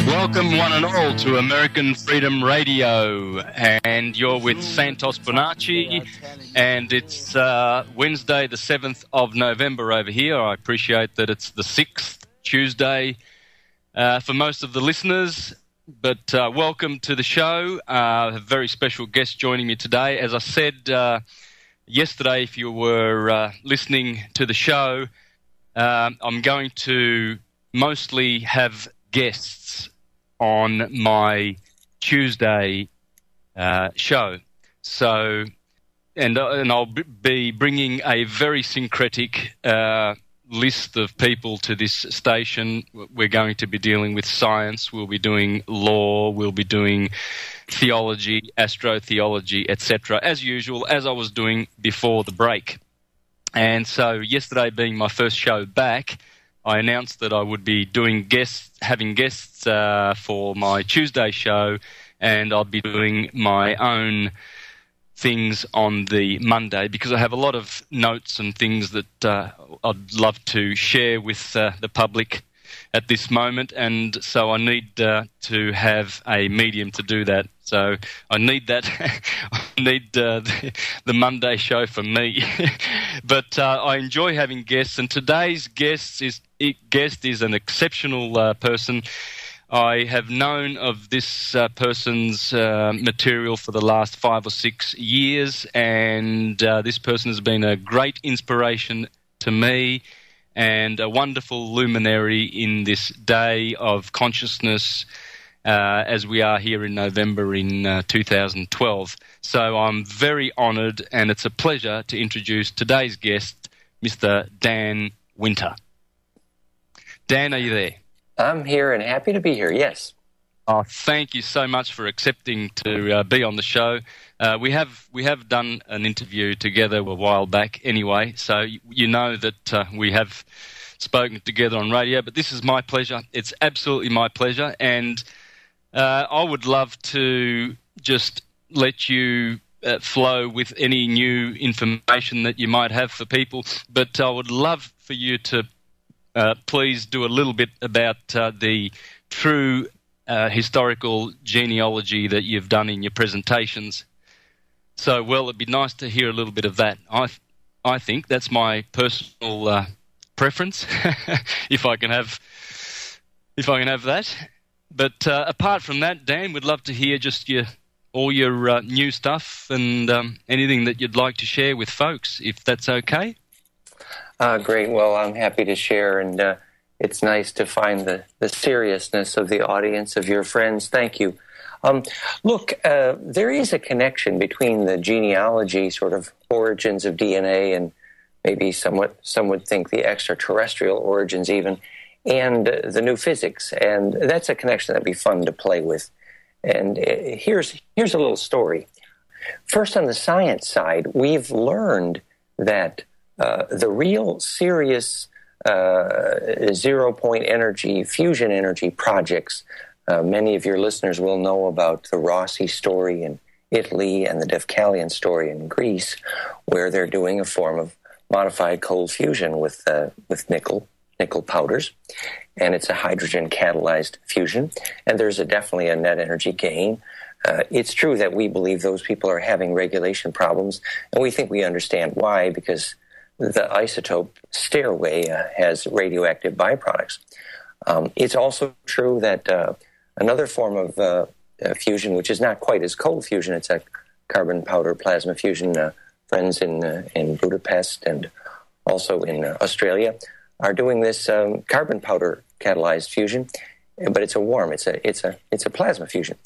Welcome one and all to American Freedom Radio, and you're with Santos Bonacci, and it's Wednesday the 7th of November over here. I appreciate that it's the 6th Tuesday for most of the listeners, but welcome to the show. A very special guest joining me today. As I said yesterday, if you were listening to the show, I'm going to mostly have guests on my Tuesday show. So, and I'll be bringing a very syncretic list of people to this station. We're going to be dealing with science. We'll be doing law. We'll be doing theology, astrotheology, etc. As usual, as I was doing before the break. And so, yesterday being my first show back, I announced that I would be having guests for my Tuesday show, and I'll be doing my own things on the Monday because I have a lot of notes and things that I'd love to share with the public at this moment, and so I need to have a medium to do that. So I need that. I need the Monday show for me. But I enjoy having guests, and today's guest is an exceptional person. I have known of this person's material for the last 5 or 6 years, and this person has been a great inspiration to me and a wonderful luminary in this day of consciousness as we are here in November in 2012. So I'm very honoured, and it's a pleasure to introduce today's guest, Mr. Dan Winter. Dan, are you there? I'm here and happy to be here, yes. Oh, thank you so much for accepting to be on the show. We have done an interview together a while back anyway, so you know that we have spoken together on radio, but this is my pleasure. It's absolutely my pleasure, and I would love to just let you flow with any new information that you might have for people, but I would love for you to please do a little bit about the true historical genealogy that you've done in your presentations. So, well, it'd be nice to hear a little bit of that. I think that's my personal preference, if I can have that. But apart from that, Dan, we'd love to hear just all your new stuff and anything that you'd like to share with folks, if that's okay. Great. Well, I'm happy to share, and it's nice to find the seriousness of the audience, of your friends. Thank you. Look, there is a connection between the genealogy, sort of origins of DNA, and maybe some would think the extraterrestrial origins even, and the new physics. And that's a connection that'd be fun to play with. And here's a little story. First, on the science side, we've learned that the real serious zero-point energy, fusion energy projects, many of your listeners will know about the Rossi story in Italy and the Devkalian story in Greece, where they're doing a form of modified cold fusion with nickel powders, and it's a hydrogen-catalyzed fusion, and there's definitely a net energy gain. It's true that we believe those people are having regulation problems, and we think we understand why, because the isotope stairway has radioactive byproducts. It's also true that another form of fusion, which is not quite as cold fusion, it's a carbon powder plasma fusion. Friends in Budapest and also in Australia are doing this carbon powder catalyzed fusion, but it's a warm, it's a plasma fusion.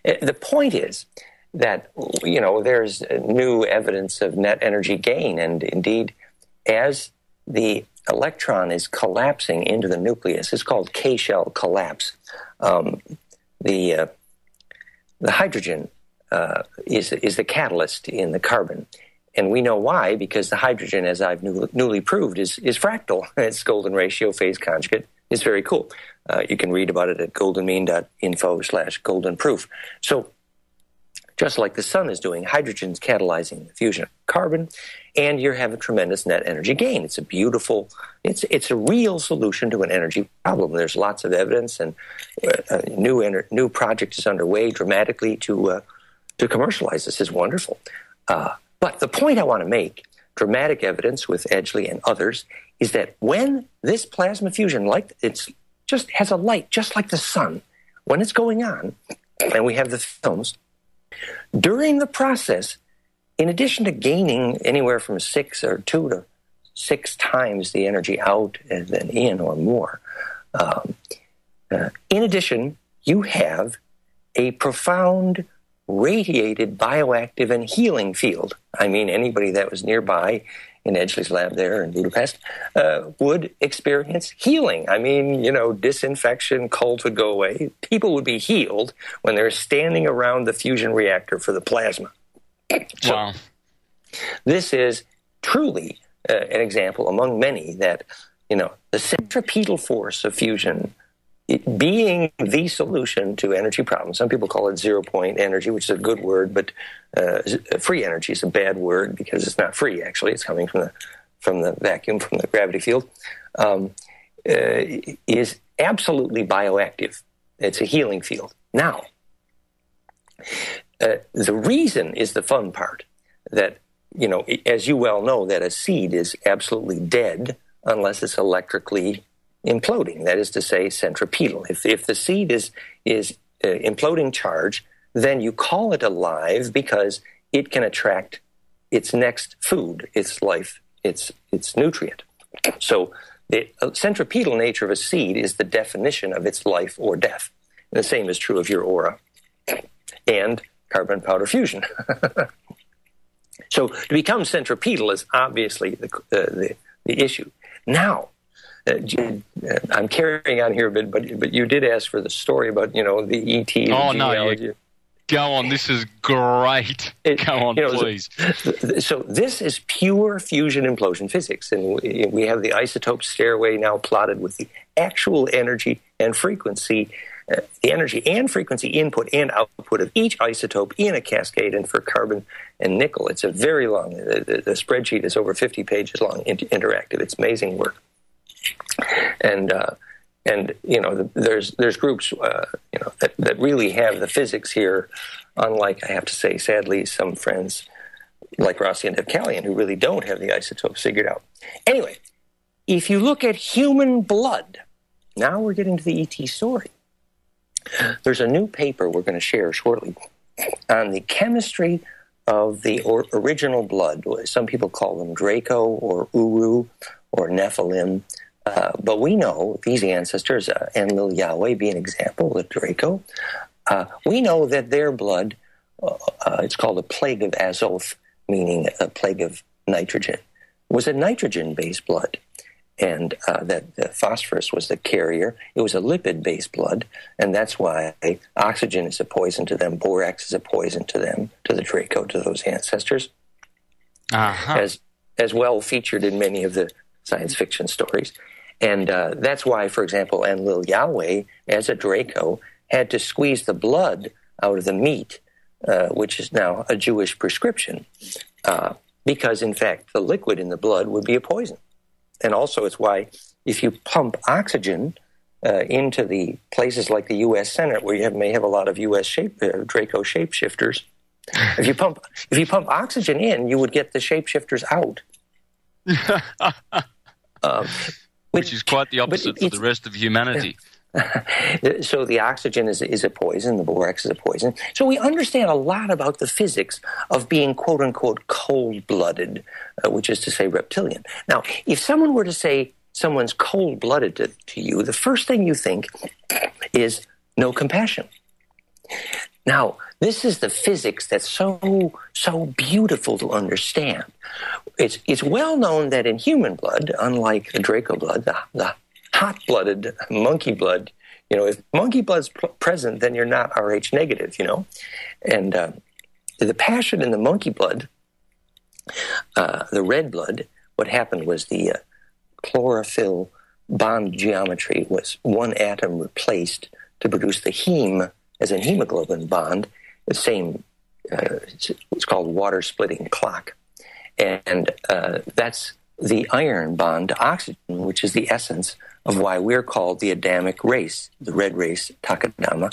The point is that there's new evidence of net energy gain, and indeed, as the electron is collapsing into the nucleus, it's called K-shell collapse. The hydrogen is the catalyst in the carbon, and we know why, because the hydrogen, as I've newly proved, is fractal. Its golden ratio phase conjugate is very cool. You can read about it at goldenmean.info/goldenproof. So just like the sun is doing. Hydrogen's catalyzing the fusion of carbon, and you're having tremendous net energy gain. It's a beautiful, it's a real solution to an energy problem. There's lots of evidence, and a new project is underway dramatically to commercialize this. Is wonderful. But the point I want to make, dramatic evidence with Edgley and others, is that when this plasma fusion, like it's just has a light, just like the sun, when it's going on, and we have the films, during the process, in addition to gaining anywhere from 6 or 2 to 6 times the energy out than in or more, in addition, you have a profound radiated bioactive and healing field. I mean, anybody that was nearby in Edgley's lab there in Budapest would experience healing. I mean, disinfection, colds would go away. People would be healed when they're standing around the fusion reactor for the plasma. So, wow. This is truly an example among many that, the centripetal force of fusion being the solution to energy problems. Some people call it zero-point energy, which is a good word, but free energy is a bad word because it's not free, actually. It's coming from the vacuum, from the gravity field, is absolutely bioactive. It's a healing field. Now, the reason is the fun part, that, as you well know, that a seed is absolutely dead unless it's electrically imploding, that is to say, centripetal. If the seed is imploding charge, then you call it alive because it can attract its next food, its life, its nutrient. So the centripetal nature of a seed is the definition of its life or death. And the same is true of your aura and carbon powder fusion. So to become centripetal is obviously the issue. Now, I'm carrying on here a bit, but you did ask for the story about, the ET. Genealogy. No, go on. This is great. Go on, please. So this is pure fusion implosion physics, and we have the isotope stairway now plotted with the actual energy and frequency, the energy and frequency input and output of each isotope in a cascade. And for carbon and nickel, it's a very long. The spreadsheet is over 50 pages long, interactive. It's amazing work. And there's groups that really have the physics here, unlike, I have to say, sadly, some friends like Rossi and Devkalian who really don't have the isotopes figured out. Anyway, if you look at human blood, now we're getting to the ET story. There's a new paper we're going to share shortly on the chemistry of the original blood. Some people call them Draco or Uru or Nephilim. But we know these ancestors, Enlil Yahweh being an example, the Draco, we know that their blood, it's called a plague of azoth, meaning a plague of nitrogen, was a nitrogen-based blood. And that the phosphorus was the carrier. It was a lipid-based blood, and that's why oxygen is a poison to them, borax is a poison to them, to the Draco, to those ancestors, as well featured in many of the science fiction stories. And that's why, for example, Enlil Yahweh, as a Draco, had to squeeze the blood out of the meat, which is now a Jewish prescription, because, in fact, the liquid in the blood would be a poison. And also it's why if you pump oxygen into the places like the U.S. Senate, where you may have a lot of U.S. Draco shapeshifters, if you pump oxygen in, you would get the shapeshifters out. Which is quite the opposite for the rest of humanity. So the oxygen is a poison, the borax is a poison. So we understand a lot about the physics of being quote-unquote cold-blooded, which is to say reptilian. Now, if someone were to say someone's cold-blooded to you, the first thing you think is no compassion. Now, this is the physics that's so beautiful to understand. It's well known that in human blood, unlike the Draco blood, the hot-blooded monkey blood, if monkey blood's present, then you're not Rh negative, And the passion in the monkey blood, the red blood, what happened was the chlorophyll bond geometry was one atom replaced to produce the heme as a hemoglobin bond, the same it's called water splitting clock. And that's the iron bond to oxygen, which is the essence of why we're called the Adamic race, the red race, Takadama,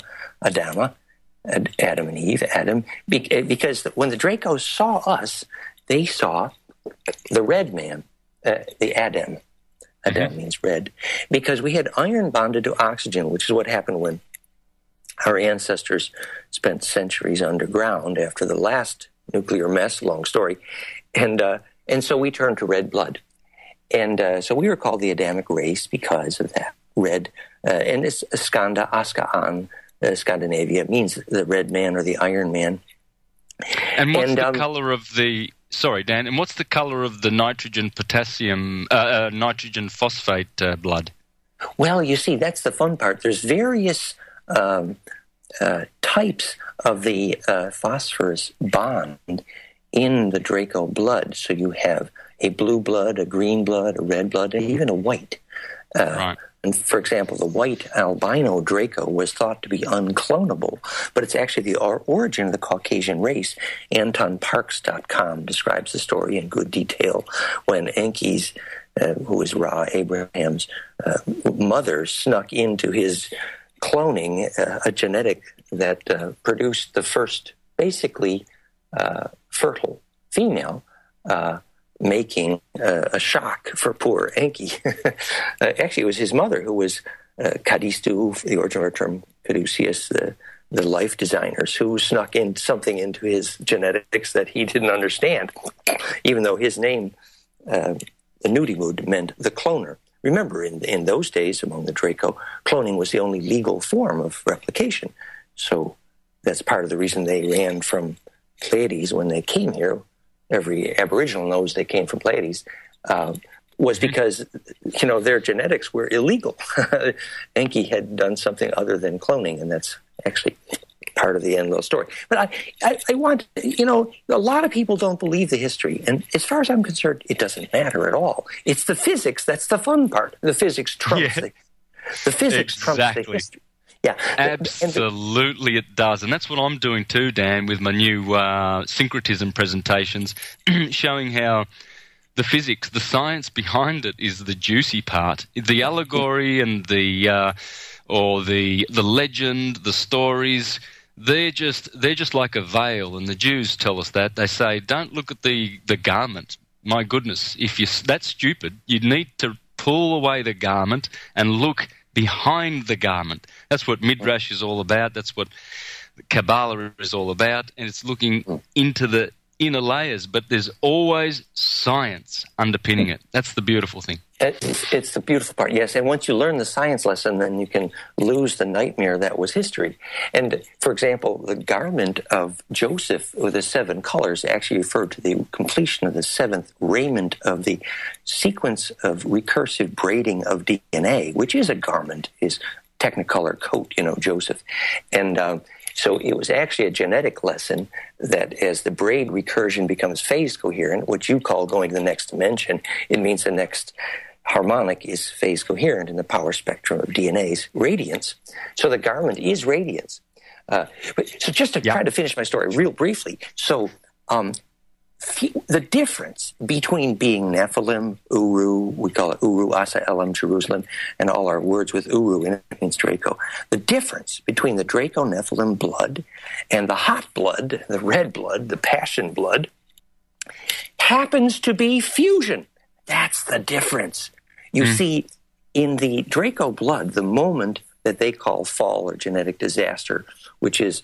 Adam and Eve, because when the Dracos saw us, they saw the red man, the Adam. Adam means red, because we had iron bonded to oxygen, which is what happened when our ancestors spent centuries underground after the last nuclear mess, long story, and so we turned to red blood. And so we were called the Adamic race because of that red, and it's Skanda, Askaan, Scandinavia, means the red man or the iron man. And what's the color of the... Sorry, Dan. And what's the color of the nitrogen phosphate blood? Well, you see, that's the fun part. There's various types of the phosphorus bond in the Draco blood. So you have a blue blood, a green blood, a red blood, and even a white. Right. And for example, the white albino Draco was thought to be unclonable, but it's actually the origin of the Caucasian race. AntonParks.com describes the story in good detail when Enki's, who was Ra, Abraham's mother, snuck into his cloning a genetic that produced the first basically fertile female, making a shock for poor Enki. Actually, it was his mother who was Cadistu, the original term Caduceus, the life designers, who snuck in something into his genetics that he didn't understand, even though his name, Nudimud, meant the cloner. Remember, in those days, among the Draco, cloning was the only legal form of replication. So that's part of the reason they ran from Pleiades when they came here. Every Aboriginal knows they came from Pleiades, was because, their genetics were illegal. Enki had done something other than cloning, and that's actually part of the end of the story. But I want, a lot of people don't believe the history, and as far as I'm concerned, it doesn't matter at all. It's the physics that's the fun part. The physics trumps the physics trumps the history. Yeah, absolutely it does. And that's what I'm doing too, Dan, with my new Syncretism presentations, showing how the physics, the science behind it is the juicy part. The allegory and the legend, the stories, they're just like a veil, and the Jews tell us that. They say, don't look at the garment. My goodness, that's stupid. You need to pull away the garment and look behind the garment. That's what Midrash is all about. That's what Kabbalah is all about. And it's looking into the inner layers, but there's always science underpinning it. That's the beautiful thing. It's the beautiful part, yes. And once you learn the science lesson, then you can lose the nightmare that was history. And, for example, the garment of Joseph with the 7 colors actually referred to the completion of the 7th raiment of the sequence of recursive braiding of DNA, which is a garment, is Technicolor coat, Joseph. And so it was actually a genetic lesson that as the braid recursion becomes phase coherent, which you call going to the next dimension, it means the next harmonic is phase coherent in the power spectrum of DNA's radiance. So the garment is radiance. So just to try to finish my story real briefly. So the difference between being Nephilim, Uru, we call it Uru, Asa, Elam, Jerusalem, and all our words with Uru in it means Draco. The difference between the Draco Nephilim blood and the hot blood, the red blood, the passion blood, happens to be fusion. That's the difference. You see, in the Draco blood, the moment that they call fall or genetic disaster, which is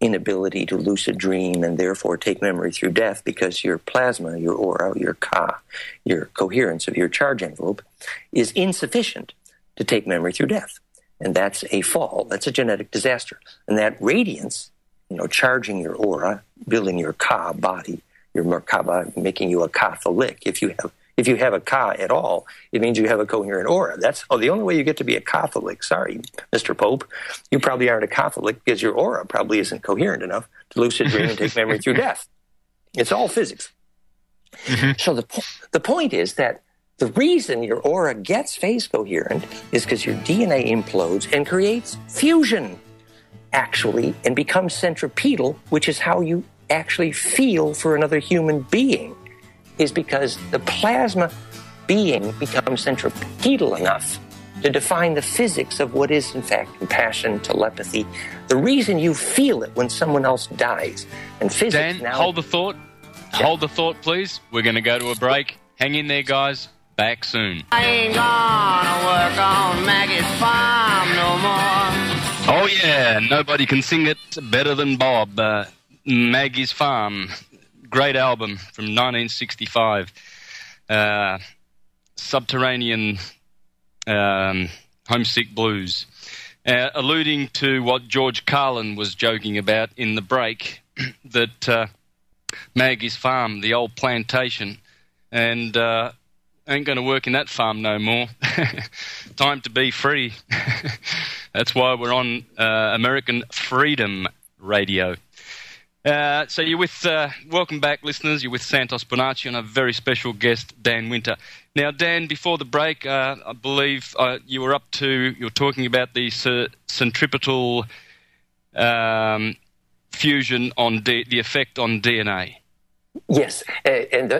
inability to lucid dream and therefore take memory through death because your plasma, your aura, your Ka, your coherence of your charge envelope is insufficient to take memory through death. And that's a fall. That's a genetic disaster. And that radiance, charging your aura, building your Ka body, your Merkaba, making you a Catholic. If you have a Ka at all, it means you have a coherent aura. That's the only way you get to be a Catholic. Sorry, Mr. Pope, you probably aren't a Catholic because your aura probably isn't coherent enough to lucid dream and take memory through death. It's all physics. So the point is that the reason your aura gets phase coherent is because your DNA implodes and creates fusion. actually, and becomes centripetal, which is how you actually feel for another human being, is because the plasma being becomes centripetal enough to define the physics of what is, in fact, compassion, telepathy, the reason you feel it when someone else dies. And physics Dan, now... hold the thought. Yeah. Hold the thought, please. We're going to go to a break. Hang in there, guys. Back soon. I ain't gonna work on Maggie's farm no more. Oh, yeah. Nobody can sing it better than Bob. Maggie's Farm. Great album from 1965. Subterranean homesick blues. Alluding to what George Carlin was joking about in the break, that Maggie's Farm, the old plantation, and ain't going to work in that farm no more. Time to be free. That's why we're on American Freedom Radio. So you're with, welcome back, listeners. You're with Santos Bonacci and a very special guest, Dan Winter. Now, Dan, before the break, I believe you were talking about the centripetal fusion on the effect on DNA. Yes, and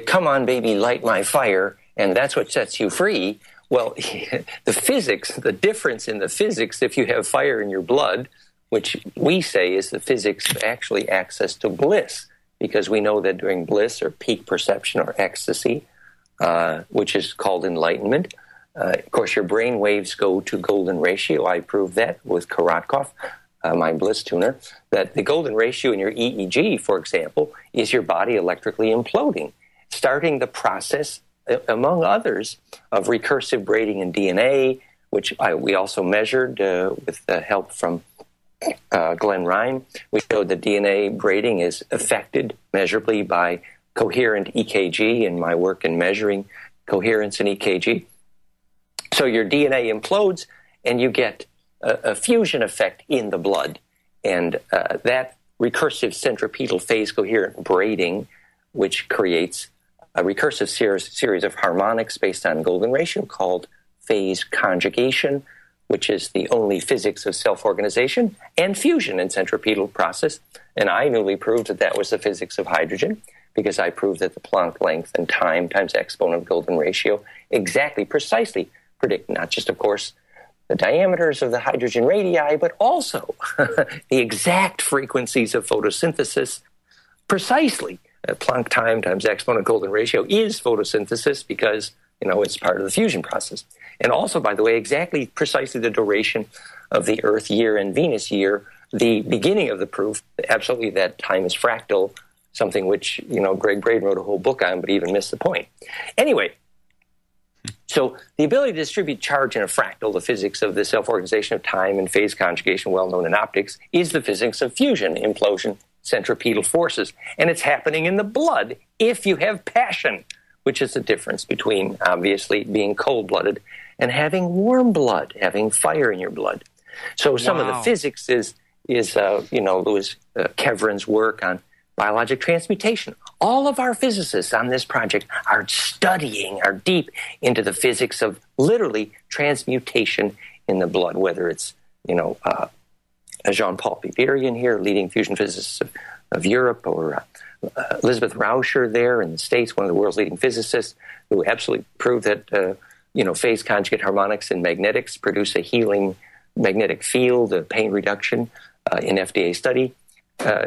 come on, baby, light my fire, and that's what sets you free. Well, the physics, the difference in the physics, if you have fire in your blood, which we say is the physics of actually access to bliss, because we know that during bliss or peak perception or ecstasy, which is called enlightenment, of course, your brain waves go to golden ratio. I proved that with Korotkov, my bliss tuner, that the golden ratio in your EEG, for example, is your body electrically imploding, starting the process, among others, of recursive braiding in DNA, which we also measured with the help from Glenn Ryan. We showed that DNA braiding is affected measurably by coherent EKG in my work in measuring coherence in EKG. So your DNA implodes and you get a fusion effect in the blood. And that recursive centripetal phase coherent braiding, which creates a recursive series of harmonics based on golden ratio called phase conjugation, which is the only physics of self-organization, and fusion in centripetal process. And I newly proved that that was the physics of hydrogen, because I proved that the Planck length and time times exponent of golden ratio precisely predict not just, of course, the diameters of the hydrogen radii, but also the exact frequencies of photosynthesis. Precisely, Planck time times exponent of golden ratio is photosynthesis because, it's part of the fusion process. And also, by the way, precisely the duration of the Earth year and Venus year, the beginning of the proof, absolutely that time is fractal, something which, Greg Braden wrote a whole book on, but even missed the point. Anyway, so the ability to distribute charge in a fractal, the physics of the self-organization of time and phase conjugation, well known in optics, is the physics of fusion, implosion, centripetal forces. And it's happening in the blood if you have passion, which is the difference between, obviously, being cold-blooded and having warm blood, having fire in your blood. So some of the physics is Louis Kevrin's work on biologic transmutation. All of our physicists on this project are deep into the physics of literally transmutation in the blood, whether it's, Jean-Paul Piperian here, leading fusion physicist of Europe, or Elizabeth Rauscher there in the States, one of the world's leading physicists, who absolutely proved that, phase conjugate harmonics in magnetics produce a healing magnetic field, a pain reduction in FDA study.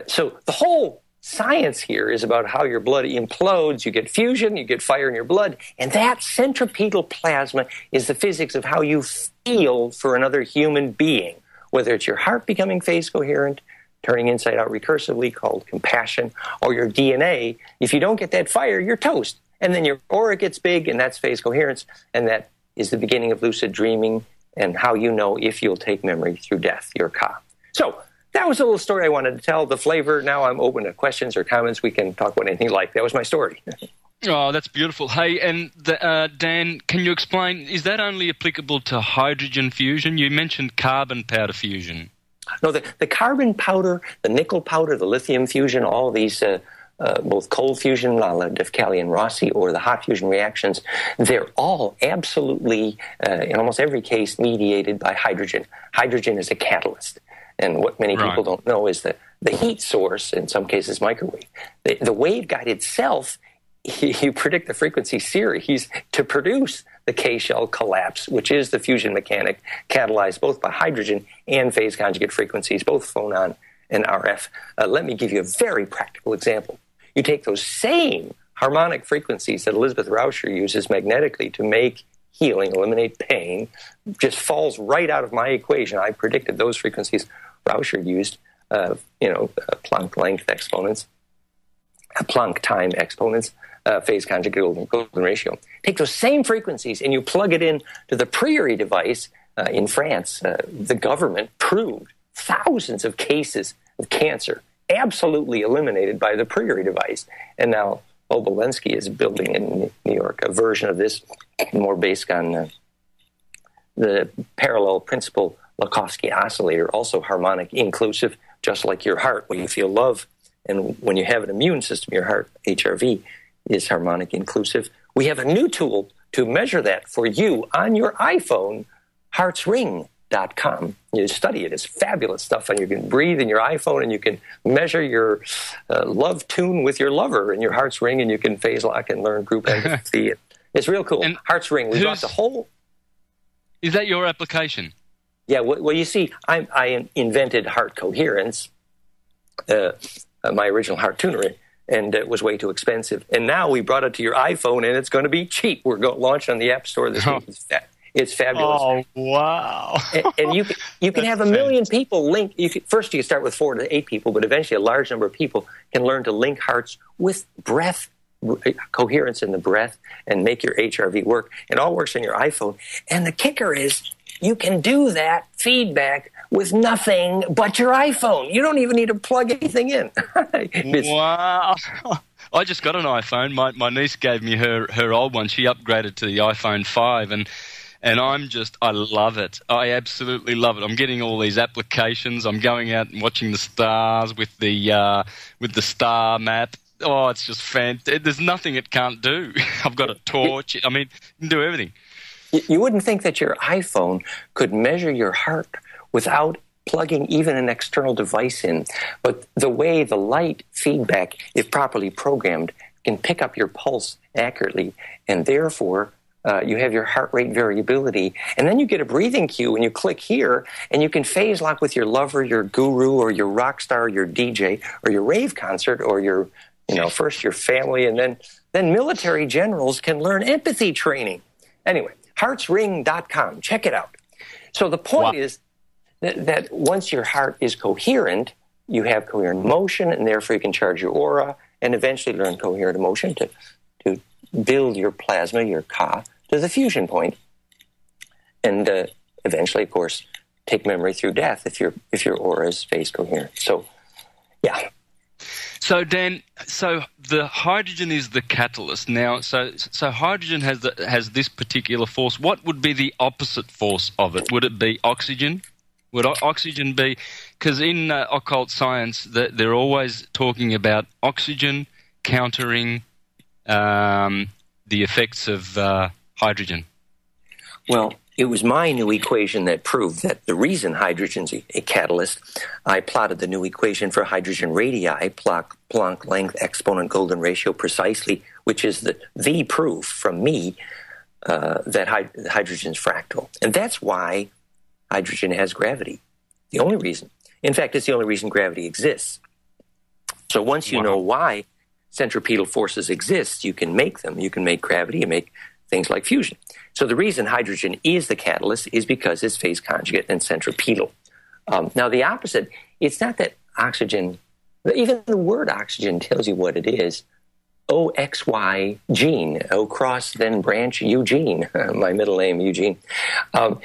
So the whole science here is about how your blood implodes, you get fusion, you get fire in your blood, and that centripetal plasma is the physics of how you feel for another human being, whether it's your heart becoming phase coherent, turning inside out recursively, called compassion, or your DNA. If you don't get that fire, you're toast. And then your aura gets big, and that's phase coherence, and that is the beginning of lucid dreaming and how you know if you'll take memory through death, your ka. So that was a little story I wanted to tell. The flavor, now I'm open to questions or comments. We can talk about anything you like. That was my story. Oh, that's beautiful. Hey, and Dan, can you explain, is that only applicable to hydrogen fusion? You mentioned carbon powder fusion. No, the carbon powder, the nickel powder, the lithium fusion, all these both cold fusion, la Defcali and Rossi, or the hot fusion reactions, they're all absolutely, in almost every case, mediated by hydrogen. Hydrogen is a catalyst. And what many people don't know is that the heat source, in some cases microwave, the waveguide itself, you predict the frequency series to produce the K-shell collapse, which is the fusion mechanic catalyzed both by hydrogen and phase conjugate frequencies, both phonon and RF. Let me give you a very practical example. You take those same harmonic frequencies that Elizabeth Rauscher uses magnetically to make healing, eliminate pain, just falls right out of my equation. I predicted those frequencies Rauscher used, Planck length exponents, Planck time exponents, phase conjugate golden ratio. Take those same frequencies and you plug it in to the Priory device in France. The government proved thousands of cases of cancer absolutely eliminated by the Priory device. And now Obolensky is building in New York a version of this more based on the parallel principle Lakhovsky oscillator, also harmonic inclusive, just like your heart when you feel love. And when you have an immune system, your heart, HRV, is harmonic inclusive. We have a new tool to measure that for you on your iPhone, heartsring.com. You study it. It's fabulous stuff. And you can breathe in your iPhone and you can measure your love tune with your lover in your Hearts Ring, and you can phase lock and learn group empathy. It's real cool. And Hearts Ring, we brought the whole... Is that your application? Yeah, well, you see, I invented heart coherence, my original heart tuner, and it was way too expensive. And now we brought it to your iPhone, and it's going to be cheap. We're going to launch on the App Store this week. It's fabulous. Oh, wow. and you can have 1 million people link. First, you can start with 4 to 8 people, but eventually a large number of people can learn to link hearts with breath, coherence in the breath, and make your HRV work. It all works on your iPhone. And the kicker is you can do that feedback with nothing but your iPhone. You don't even need to plug anything in. Wow. I just got an iPhone. My niece gave me her old one. She upgraded to the iPhone 5, and I love it. I absolutely love it. I'm getting all these applications. I'm going out and watching the stars with the star map. Oh, it's just fantastic. There's nothing it can't do. I've got a torch. I mean, it can do everything. You wouldn't think that your iPhone could measure your heart without plugging even an external device in. But the way the light feedback, if properly programmed, can pick up your pulse accurately, and therefore you have your heart rate variability. And then you get a breathing cue, and you click here, and you can phase lock with your lover, your guru, or your rock star, your DJ, or your rave concert, or your, first your family, and then military generals can learn empathy training. Anyway, heartsring.com. Check it out. So the point is that once your heart is coherent, you have coherent motion, and therefore you can charge your aura and eventually learn coherent emotion to build your plasma, your Ka, to the fusion point. And eventually, of course, take memory through death if your aura is phase coherent. So, yeah. So, Dan, the hydrogen is the catalyst. Now, so hydrogen has this particular force. What would be the opposite force of it? Would it be oxygen? Would oxygen be... Because in occult science, they're always talking about oxygen countering the effects of hydrogen. Well, it was my new equation that proved that the reason hydrogen's a catalyst. I plotted the new equation for hydrogen radii, Planck length exponent golden ratio precisely, which is the proof from me that hydrogen's fractal. And that's why hydrogen has gravity. The only reason. In fact, it's the only reason gravity exists. So once you know why centripetal forces exist, you can make them. You can make gravity and make things like fusion. So the reason hydrogen is the catalyst is because it's phase conjugate and centripetal. Now the opposite, it's not that oxygen, even the word oxygen tells you what it is. OXY gene, O cross then branch Eugene, my middle name Eugene. Well,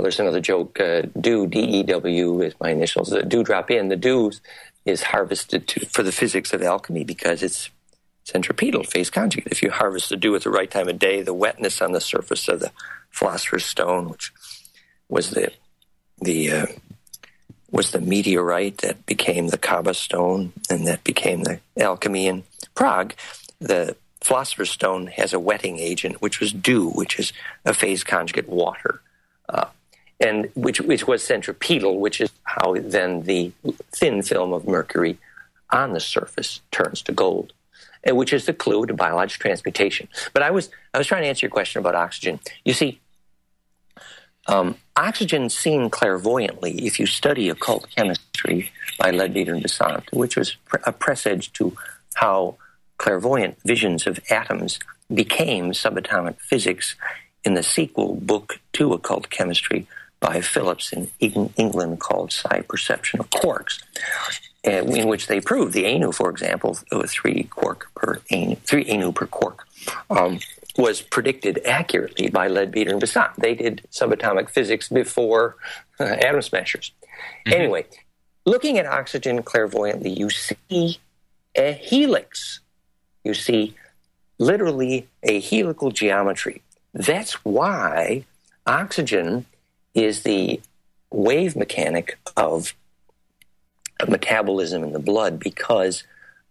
there's another joke. Dew, D-E-W is my initials. The dew drop in. The dew is harvested for the physics of alchemy because it's centripetal, phase conjugate. If you harvest the dew at the right time of day, the wetness on the surface of the philosopher's stone, which was the was the meteorite that became the Kaaba stone and that became the alchemy in Prague. The philosopher's stone has a wetting agent, which was dew, which is a phase conjugate water, and which was centripetal, which is how then the thin film of mercury on the surface turns to gold, and which is the clue to biological transmutation. But I was trying to answer your question about oxygen. You see, oxygen seen clairvoyantly, if you study occult chemistry by Leadbeater and Besant, which was a presage to how clairvoyant visions of atoms became subatomic physics in the sequel book to occult chemistry by Phillips in England called Psi Perception of Quarks, in which they proved the Anu, for example, 3 Anu per quark, was predicted accurately by Leadbeater and Besant. They did subatomic physics before atom smashers. Mm-hmm. Anyway, looking at oxygen clairvoyantly, you see a helix. You see literally a helical geometry. That's why oxygen is the wave mechanic of metabolism in the blood, because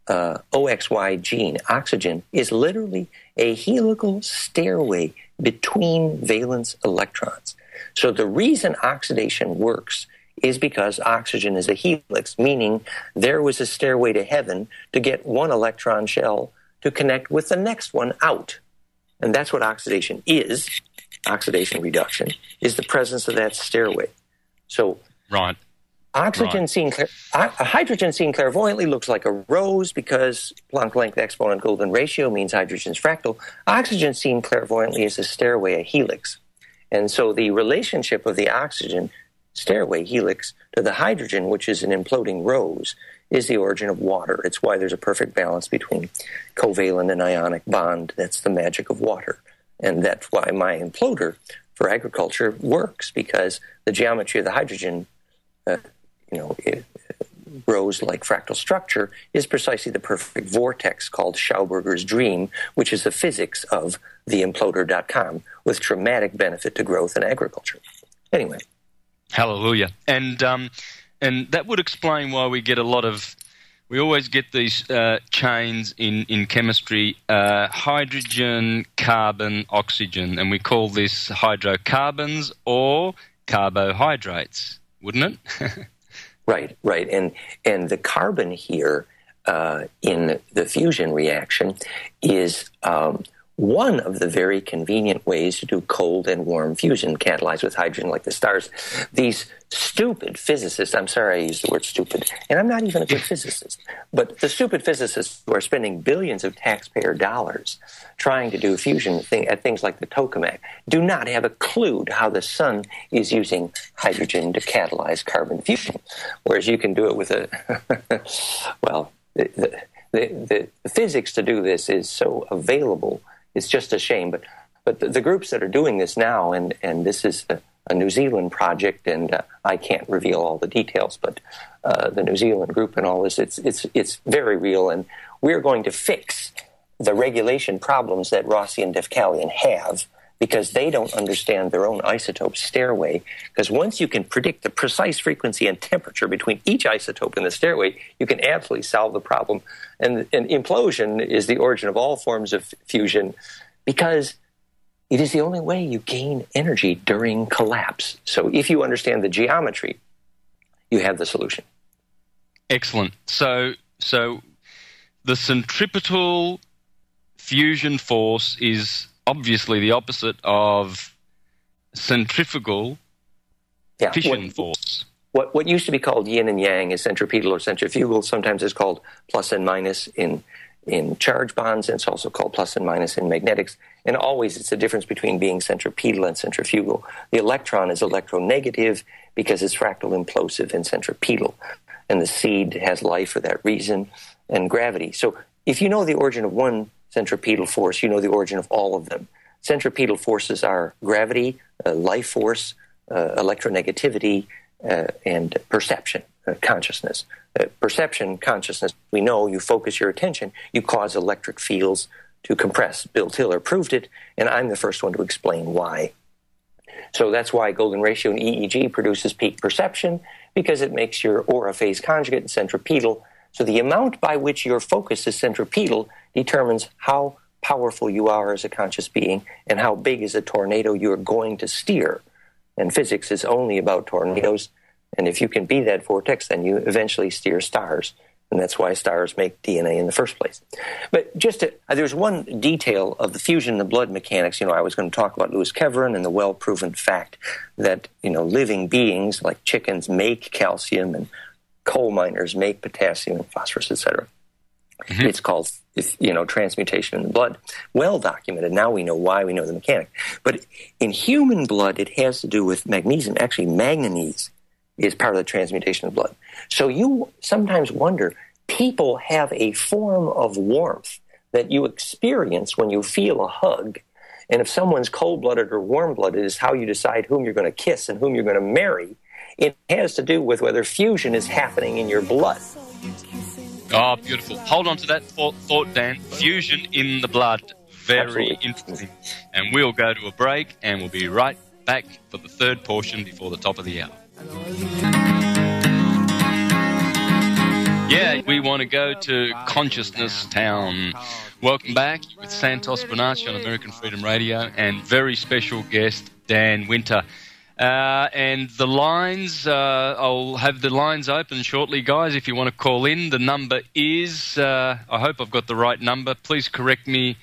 OXY gene, oxygen, is literally a helical stairway between valence electrons. So the reason oxidation works is because oxygen is a helix, meaning there was a stairway to heaven to get one electron shell to connect with the next one out. And that's what oxidation is. Oxidation reduction is the presence of that stairway. So right. Hydrogen seen clairvoyantly looks like a rose because Planck length exponent golden ratio means hydrogen's fractal. Oxygen seen clairvoyantly is a stairway, a helix. And so the relationship of the oxygen stairway helix to the hydrogen, which is an imploding rose, is the origin of water. It's why there's a perfect balance between covalent and ionic bond. That's the magic of water. And that's why my imploder for agriculture works, because the geometry of the hydrogen rose-like fractal structure is precisely the perfect vortex called Schauberger's dream, which is the physics of theimploder.com, with dramatic benefit to growth in agriculture. Anyway. Hallelujah. And that would explain why we get we always get these chains in chemistry, hydrogen, carbon, oxygen, and we call this hydrocarbons or carbohydrates, wouldn't it? Right. And the carbon here in the fusion reaction is one of the very convenient ways to do cold and warm fusion, catalyzed with hydrogen like the stars. These stupid physicists, I'm sorry I use the word stupid, and I'm not even a good physicist, but the stupid physicists who are spending billions of taxpayer dollars trying to do fusion at things like the tokamak do not have a clue to how the sun is using hydrogen to catalyze carbon fusion, whereas you can do it with the physics to do this is so available. It's just a shame, but the groups that are doing this now, and this is a New Zealand project, and I can't reveal all the details, but the New Zealand group and all this, it's very real, and we're going to fix the regulation problems that Rossi and Defcalion have, because they don't understand their own isotope stairway. Because once you can predict the precise frequency and temperature between each isotope in the stairway, you can absolutely solve the problem. And implosion is the origin of all forms of fusion, because it is the only way you gain energy during collapse. So if you understand the geometry, you have the solution. Excellent. So the centripetal fusion force is obviously the opposite of centrifugal fission force. What used to be called yin and yang is centripetal or centrifugal. Sometimes it's called plus and minus in charge bonds, and it's also called plus and minus in magnetics. And always it's the difference between being centripetal and centrifugal. The electron is electronegative because it's fractal implosive and centripetal. And the seed has life for that reason, and gravity. So if you know the origin of one centripetal force, you know the origin of all of them. Centripetal forces are gravity, life force, electronegativity, and perception, consciousness. Perception, consciousness, we know you focus your attention, you cause electric fields to compress. Bill Tiller proved it, and I'm the first one to explain why. So that's why golden ratio and EEG produces peak perception, because it makes your aura phase conjugate and centripetal. So the amount by which your focus is centripetal determines how powerful you are as a conscious being and how big is a tornado you're going to steer. And physics is only about tornadoes. And if you can be that vortex, then you eventually steer stars. And that's why stars make DNA in the first place. But there's one detail of the fusion in the blood mechanics. I was going to talk about Louis Coherent and the well-proven fact that, living beings like chickens make calcium and coal miners make potassium and phosphorus, etc. Mm-hmm. It's called, transmutation in the blood. Well documented. Now we know why, we know the mechanic. But in human blood, it has to do with magnesium. Actually, manganese is part of the transmutation of blood. So you sometimes wonder, people have a form of warmth that you experience when you feel a hug. And if someone's cold-blooded or warm-blooded is how you decide whom you're going to kiss and whom you're going to marry. It has to do with whether fusion is happening in your blood. Oh, beautiful. Hold on to that thought, Dan. Fusion in the blood. Very interesting. And we'll go to a break, and we'll be right back for the third portion before the top of the hour. Yeah, we want to go to Consciousness Town. Welcome back with Santos Bonacci on American Freedom Radio and very special guest, Dan Winter. And the lines, I'll have the lines open shortly, guys, if you want to call in. The number is, I hope I've got the right number. Please correct me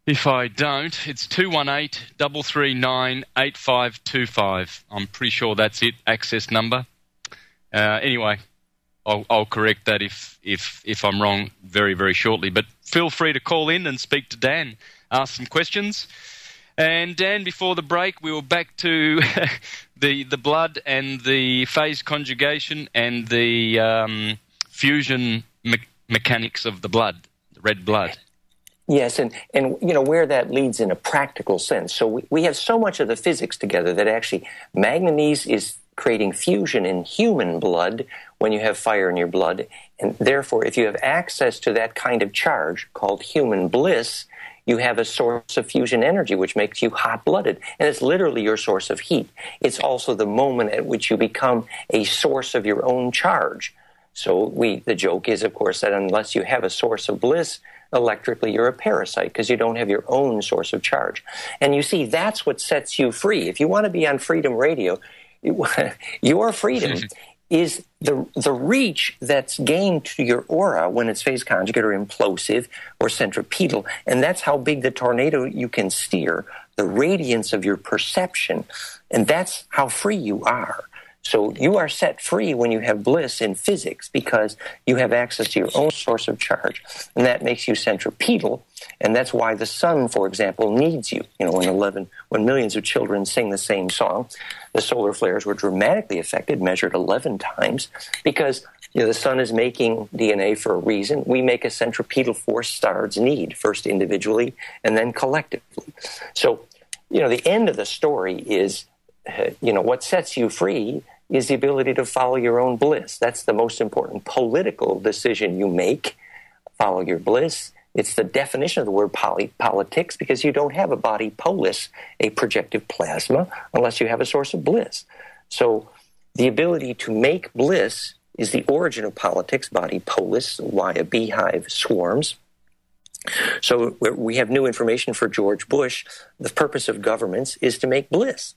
if I don't. It's 218-339-8525. I'm pretty sure that's it, access number. Anyway, I'll correct that if I'm wrong very, very shortly. But feel free to call in and speak to Dan, ask some questions. And Dan, before the break, we were back to the blood and the phase conjugation and the fusion mechanics of the blood, the red blood. Yes, and where that leads in a practical sense. So we have so much of the physics together that actually manganese is creating fusion in human blood when you have fire in your blood. And therefore, if you have access to that kind of charge called human bliss, you have a source of fusion energy, which makes you hot-blooded. And it's literally your source of heat. It's also the moment at which you become a source of your own charge. So the joke is, of course, that unless you have a source of bliss, electrically you're a parasite because you don't have your own source of charge. And you see, that's what sets you free. If you want to be on Freedom Radio, your freedom is the reach that's gained to your aura when it's phase conjugate or implosive or centripetal, and that's how big the tornado you can steer, the radiance of your perception, and that's how free you are. So you are set free when you have bliss in physics because you have access to your own source of charge, and that makes you centripetal, and that's why the sun, for example, needs you. When millions of children sing the same song, the solar flares were dramatically affected, measured 11 times, because the sun is making DNA for a reason. We make a centripetal force stars need, first individually and then collectively. So, the end of the story is, what sets you free is the ability to follow your own bliss. That's the most important political decision you make. Follow your bliss. It's the definition of the word politics because you don't have a body polis, a projective plasma, unless you have a source of bliss. So the ability to make bliss is the origin of politics, body polis, why a beehive swarms. So we have new information for George Bush. The purpose of governments is to make bliss.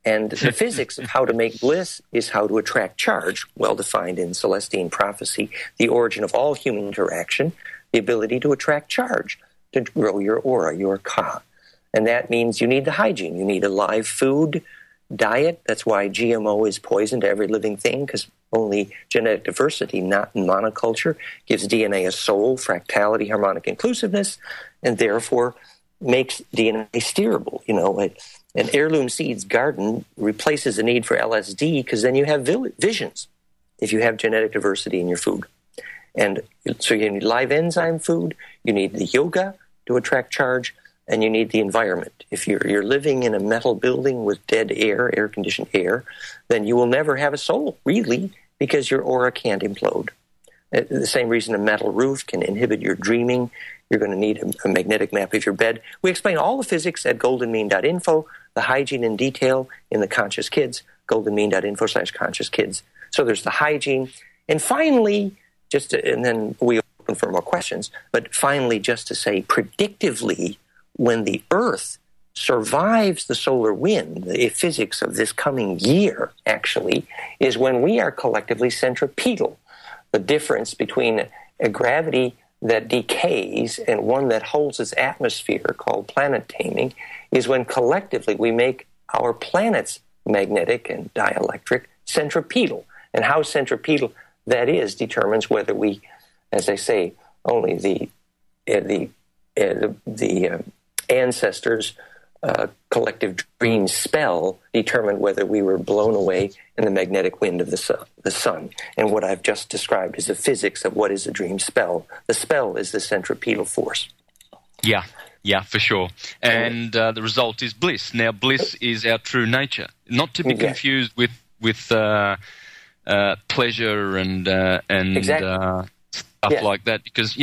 And the physics of how to make bliss is how to attract charge, well defined in Celestine prophecy, the origin of all human interaction, the ability to attract charge, to grow your aura, your ka. And that means you need the hygiene. You need a live food diet. That's why GMO is poison to every living thing, because only genetic diversity, not monoculture, gives DNA a soul, fractality, harmonic inclusiveness, and therefore makes DNA steerable. An heirloom seeds garden replaces the need for LSD because then you have visions if you have genetic diversity in your food. And so you need live enzyme food, you need the yoga to attract charge, and you need the environment. If you're living in a metal building with dead air, air-conditioned air, then you will never have a soul, really, because your aura can't implode. The same reason a metal roof can inhibit your dreaming. You're going to need a magnetic map of your bed. We explain all the physics at goldenmean.info. the hygiene in detail in the Conscious Kids, goldenmean.info/conscious-kids. So there's the hygiene. And finally, and then we open for more questions, but finally, just to say, predictively, when the Earth survives the solar wind, the physics of this coming year, actually, is when we are collectively centripetal. The difference between a gravity that decays and one that holds its atmosphere, called planet taming, is when collectively we make our planets magnetic and dielectric centripetal. And how centripetal that is determines whether we, as they say, only the ancestors' collective dream spell determined whether we were blown away in the magnetic wind of the sun. And what I've just described is the physics of what is a dream spell. The spell is the centripetal force. Yeah, for sure. And the result is bliss. Now, bliss is our true nature, not to be confused with pleasure and exactly. Stuff like that, because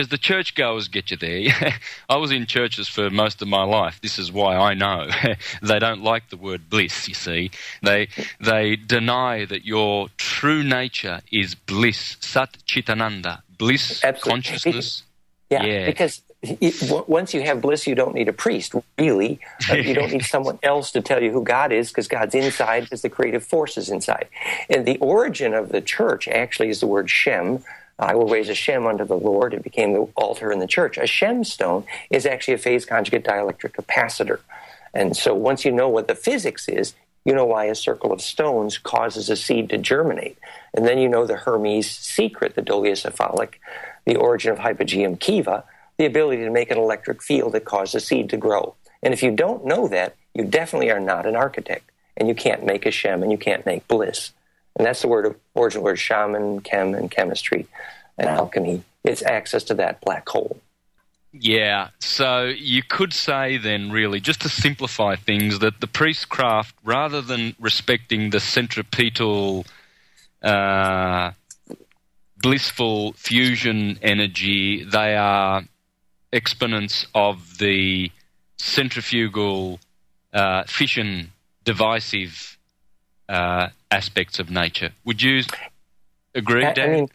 the churchgoers get you there. I was in churches for most of my life. This is why I know they don't like the word bliss. You see, they deny that your true nature is bliss, Sat Chitananda, bliss, absolutely. Consciousness. Because once you have bliss, you don't need a priest, really. You don't need someone else to tell you who God is, because God's inside, because the creative force is inside. And the origin of the church actually is the word Shem. I will raise a Shem unto the Lord. It became the altar in the church. A Shem stone is actually a phase conjugate dielectric capacitor. And so once you know what the physics is, you know why a circle of stones causes a seed to germinate. And then you know the Hermes secret, the dolichocephalic, the origin of hypogeum kiva, the ability to make an electric field that causes a seed to grow. And if you don't know that, you definitely are not an architect. And you can't make a Shem, and you can't make bliss. And that's the origin word shaman, chem, and chemistry, and alchemy. It's access to that black hole. Yeah, so you could say then, really, just to simplify things, that the priestcraft, rather than respecting the centripetal, blissful fusion energy, they are exponents of the centrifugal, fission, divisive aspects of nature. Would you agree, Dan? I mean,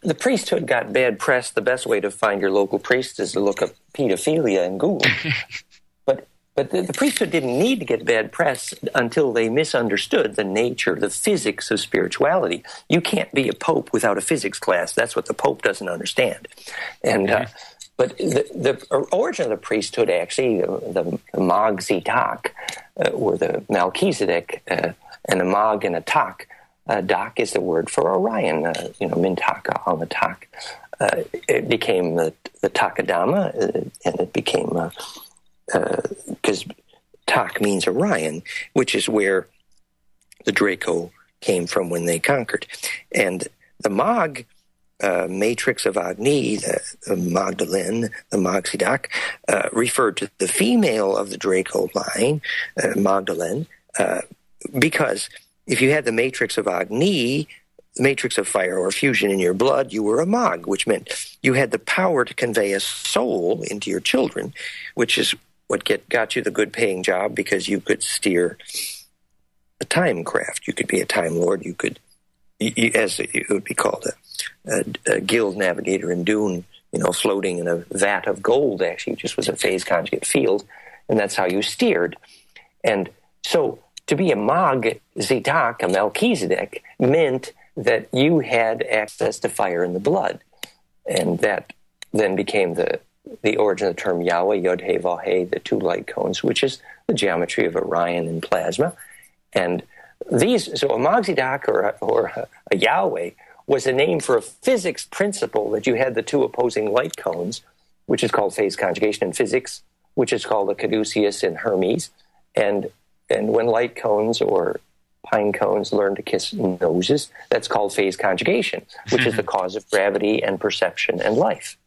the priesthood got bad press. The best way to find your local priest is to look up pedophilia in Google. But the priesthood didn't need to get bad press until they misunderstood the nature, the physics of spirituality. You can't be a pope without a physics class. That's what the pope doesn't understand. And but the origin of the priesthood, actually, the Mag Zitak, or the Melchizedek, and a Mag and a Tak. Dak is the word for Orion, Mintaka, Almatak. It became the Takadama, and it became, because Tak means Orion, which is where the Draco came from when they conquered. And the Mag, matrix of Agni, the Magdalene, the Magzidak, referred to the female of the Draco line, Magdalene, because if you had the matrix of Agni, the matrix of fire or fusion in your blood, you were a Mag, which meant you had the power to convey a soul into your children, which is what got you the good-paying job, because you could steer a time craft. You could be a time lord. You could, as it would be called, a guild navigator in Dune, floating in a vat of gold, actually, just was a phase conjugate field, and that's how you steered. And so to be a Mag Zitak, a Melchizedek, meant that you had access to fire in the blood. And that then became the origin of the term Yahweh, Yod-He, Vav-He, the two light cones, which is the geometry of Orion in plasma. And so a Mag Zitak or a Yahweh was a name for a physics principle that you had the two opposing light cones, which is called phase conjugation in physics, which is called the caduceus in Hermes. And when light cones or pine cones learn to kiss noses, that's called phase conjugation, which is the cause of gravity and perception and life.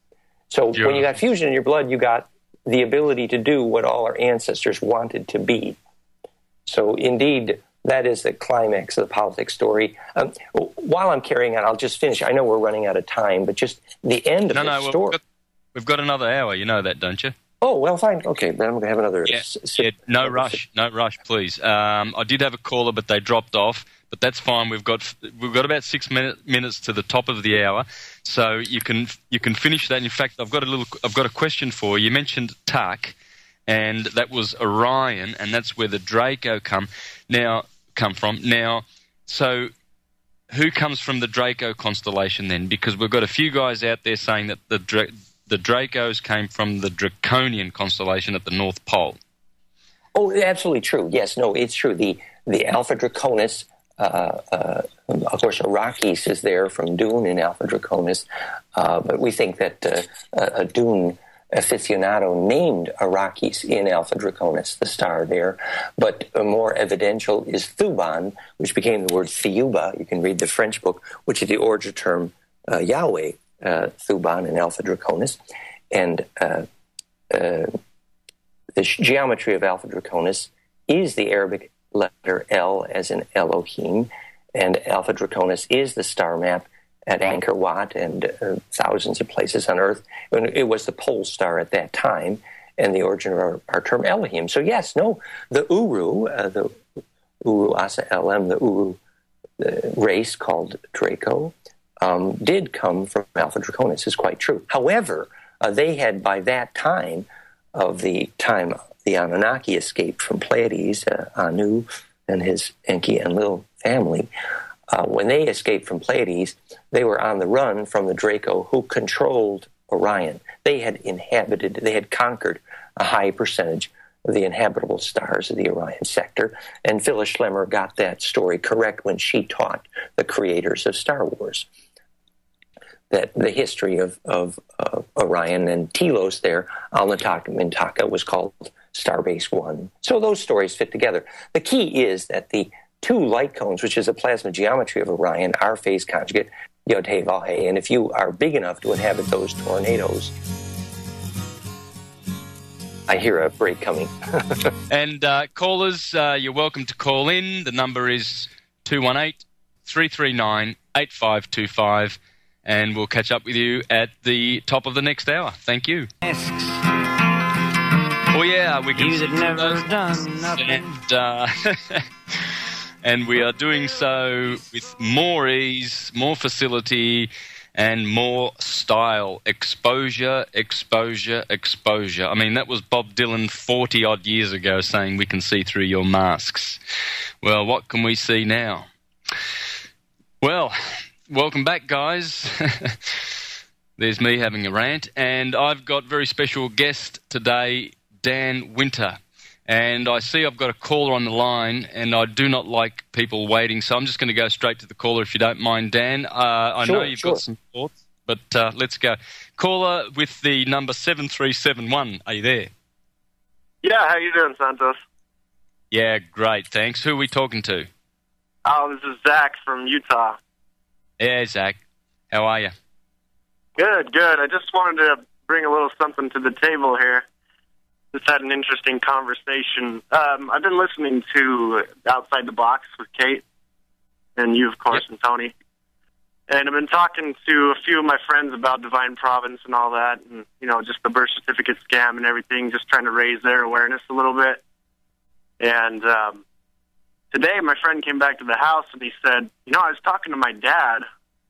So when you got fusion in your blood, you got the ability to do what all our ancestors wanted to be. So indeed, that is the climax of the politics story. While I'm carrying on, I'll just finish. I know we're running out of time, but just the end of the story. We've got another hour. You know that, don't you? Oh, well, fine. Okay, then I'm going to have another sip. No rush, please. I did have a caller, but they dropped off. But that's fine. We've got about 6 minutes to the top of the hour, so you can finish that. In fact, I've got a question for you. You mentioned Tak, and that was Orion, and that's where the Draco come from. Now, so who comes from the Draco constellation then? Because we've got a few guys out there saying that the Dracos came from the Draconian constellation at the North Pole. Oh, absolutely true. Yes, no, it's true. The Alpha Draconis, of course, Arrakis is there from Dune in Alpha Draconis, but we think that a Dune aficionado named Arrakis in Alpha Draconis, the star there. But more evidential is Thuban, which became the word Thiuba. You can read the French book, which is the origin term Yahweh, Thuban in Alpha Draconis. And the geometry of Alpha Draconis is the Arabic letter L as in Elohim, and Alpha Draconis is the star map at Angkor Wat and thousands of places on Earth. It was the pole star at that time, and the origin of our term Elohim. So yes, no, the Uru Asa Elam, the Uru race called Draco, did come from Alpha Draconis, is quite true. However, they had, by that time, the Anunnaki escaped from Pleiades, Anu and his Enki and Lil family. When they escaped from Pleiades, they were on the run from the Draco, who controlled Orion. They had conquered a high percentage of the inhabitable stars of the Orion sector, and Phyllis Schlemmer got that story correct when she taught the creators of Star Wars that the history of Orion and Telos there, Al-Mintaka, was called Starbase 1. So those stories fit together. The key is that the two light cones, which is a plasma geometry of Orion, are phase conjugate, Yod-He, Vav-He, and if you are big enough to inhabit those tornadoes, I hear a break coming. And callers, you're welcome to call in. The number is 218-339-8525, and we'll catch up with you at the top of the next hour. Thank you. Oh yeah, we can. You that never done nothing. And we are doing so with more ease, more facility, and more style. Exposure, exposure, exposure. I mean, that was Bob Dylan 40-odd years ago saying we can see through your masks. Well, what can we see now? Well, welcome back, guys. There's me having a rant. And I've got very special guest today, Dan Winter. And I see I've got a caller on the line, and I do not like people waiting, so I'm just going to go straight to the caller if you don't mind, Dan. I know you've got some thoughts, but let's go. Caller with the number 7371, are you there? Yeah, how you doing, Santos? Yeah, great, thanks. Who are we talking to? Oh, this is Zach from Utah. Yeah, Zach. How are you? Good, good. I just wanted to bring a little something to the table here. Just had an interesting conversation. I've been listening to Outside the Box with Kate, and you, of course, and Tony. And I've been talking to a few of my friends about divine providence and all that, and, you know, just the birth certificate scam and everything, just trying to raise their awareness a little bit. And today my friend came back to the house, and he said, you know, I was talking to my dad,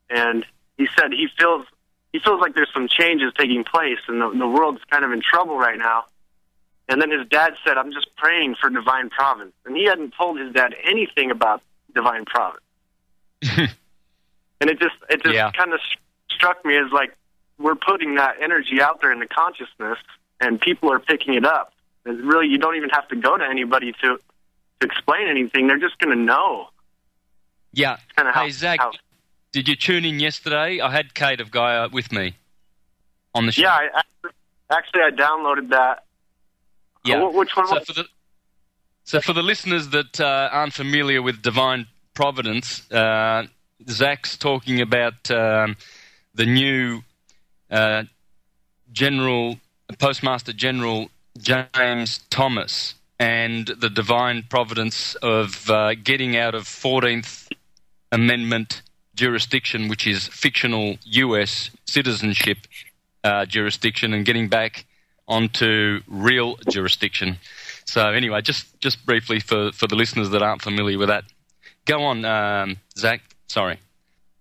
and he said he feels like there's some changes taking place, and the world's kind of in trouble right now. And then his dad said, I'm just praying for divine providence. And he hadn't told his dad anything about divine providence. And it just kind of struck me as like we're putting that energy out there in the consciousness, and people are picking it up. And really, you don't even have to go to anybody to explain anything. They're just going to know. Yeah. Hey, Zach, did you tune in yesterday? I had Kate of Gaia with me on the show. Yeah, I downloaded that. Yeah. Which one? So for the listeners that aren't familiar with divine providence, Zach's talking about the new Postmaster General James Thomas and the divine providence of getting out of 14th Amendment jurisdiction, which is fictional U.S. citizenship jurisdiction, and getting back onto real jurisdiction. So anyway, just briefly for the listeners that aren't familiar with that, go on, Zach. Sorry.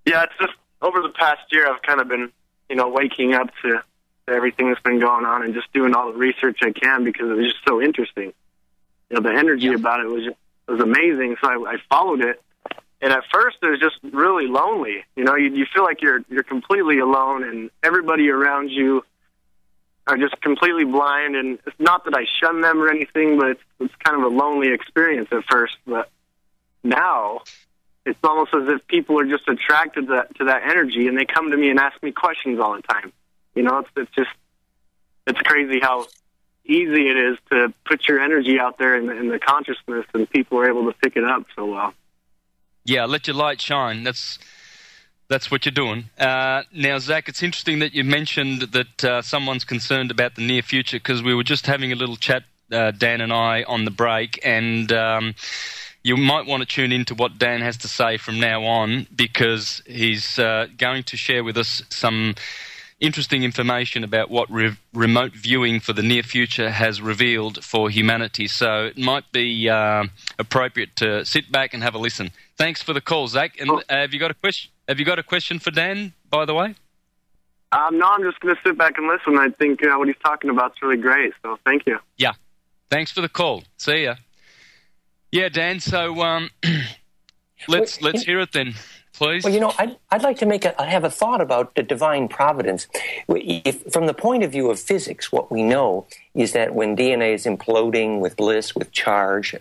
Yeah, it's just over the past year I've kind of been, waking up to everything that's been going on and just doing all the research I can because it was just so interesting. The energy about it was amazing, so I followed it. And at first it was just really lonely. You feel like you're completely alone and everybody around you are just completely blind, and it's not that I shun them or anything, but it's kind of a lonely experience at first. But now it's almost as if people are just attracted to that energy, and they come to me and ask me questions all the time. It's crazy how easy it is to put your energy out there in the consciousness, and people are able to pick it up so well. Yeah, let your light shine. That's what you're doing. Now, Zach, it's interesting that you mentioned that someone's concerned about the near future, because we were just having a little chat, Dan and I, on the break, and you might want to tune into what Dan has to say from now on, because he's going to share with us some interesting information about what remote viewing for the near future has revealed for humanity. So it might be appropriate to sit back and have a listen. Thanks for the call, Zach. And have you got a question? Have you got a question for Dan, by the way? No, I'm just going to sit back and listen. I think what he's talking about is really great, so thank you. Yeah. Thanks for the call. See ya. Yeah, Dan, so let's hear it then, please. Well, I'd like to have a thought about the divine providence. From the point of view of physics, what we know is that when DNA is imploding with Bliss, with charge,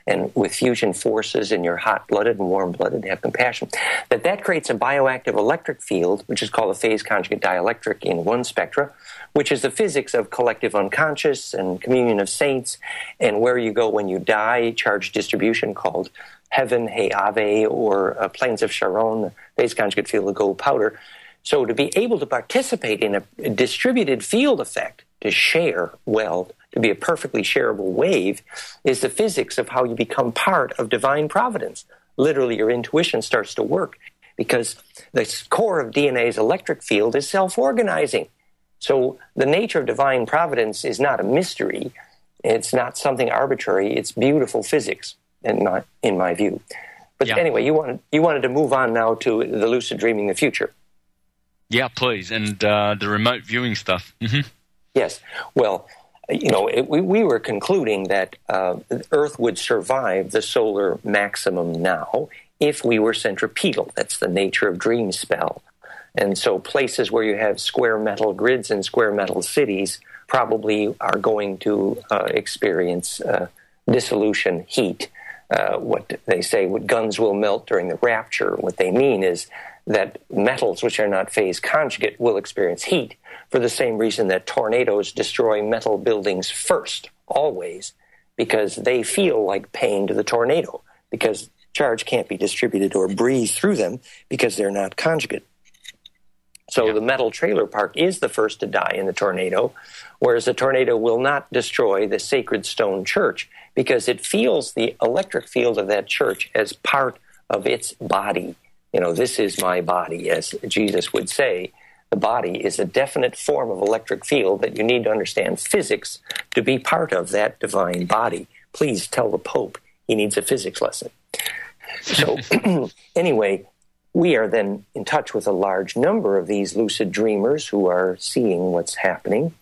and with fusion forces, and you're hot-blooded and warm-blooded, have compassion, that creates a bioactive electric field, which is called a phase-conjugate dielectric in one spectra, which is the physics of collective unconscious and communion of saints, and where you go when you die, charge distribution called heaven, hey ave, or plains of Sharon, the phase-conjugate field of gold powder. So to be able to participate in a distributed field effect, to share well, to be a perfectly shareable wave, is the physics of how you become part of divine providence. Literally, your intuition starts to work because the core of DNA's electric field is self-organizing. So the nature of divine providence is not a mystery. It's not something arbitrary. It's beautiful physics, in my view. But anyway, you wanted to move on now to the lucid dreaming the future. Yeah, please, and the remote viewing stuff. Mm-hmm. Yes. Well, we were concluding that Earth would survive the solar maximum now if we were centripetal. That's the nature of dream spell. And so places where you have square metal grids and square metal cities probably are going to experience dissolution heat. What they say, what guns will melt during the rapture, what they mean is that metals which are not phase conjugate will experience heat for the same reason that tornadoes destroy metal buildings first, always, because they feel like pain to the tornado, because charge can't be distributed or breeze through them because they're not conjugate. So the metal trailer park is the first to die in the tornado, whereas the tornado will not destroy the sacred stone church because it feels the electric field of that church as part of its body. This is my body, as Jesus would say. The body is a definite form of electric field that you need to understand physics to be part of that divine body. Please tell the Pope he needs a physics lesson. So anyway, we are then in touch with a large number of these lucid dreamers who are seeing what's happening.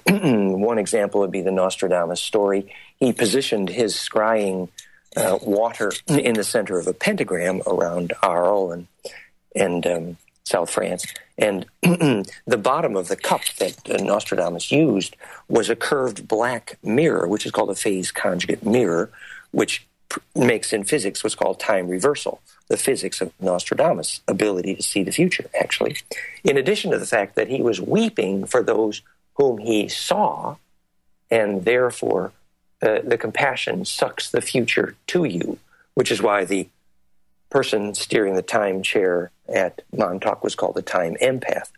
One example would be the Nostradamus story. He positioned his scrying water in the center of a pentagram around Arles and South France. And the bottom of the cup that Nostradamus used was a curved black mirror, which is called a phase conjugate mirror, which makes in physics what's called time reversal, the physics of Nostradamus' ability to see the future, actually. In addition to the fact that he was weeping for those whom he saw, and therefore the compassion sucks the future to you, which is why the person steering the time chair at Montauk was called the time empath.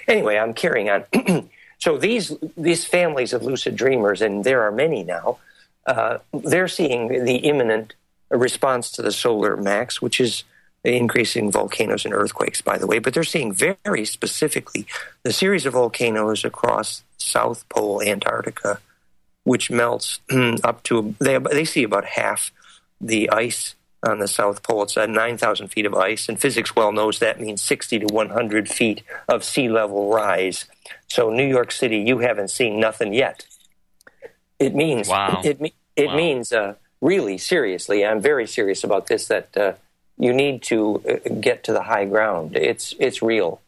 Anyway, I'm carrying on. So these families of lucid dreamers, and there are many now, they're seeing the imminent response to the solar max, which is increasing volcanoes and earthquakes, by the way, but they're seeing very specifically the series of volcanoes across South Pole Antarctica, which melts up to, they see about half the ice on the South Pole. It's at 9,000 feet of ice, and physics well knows that means 60 to 100 feet of sea level rise. So New York City, you haven't seen nothing yet. It means, wow. it means really seriously, I'm very serious about this, that you need to get to the high ground. It's real.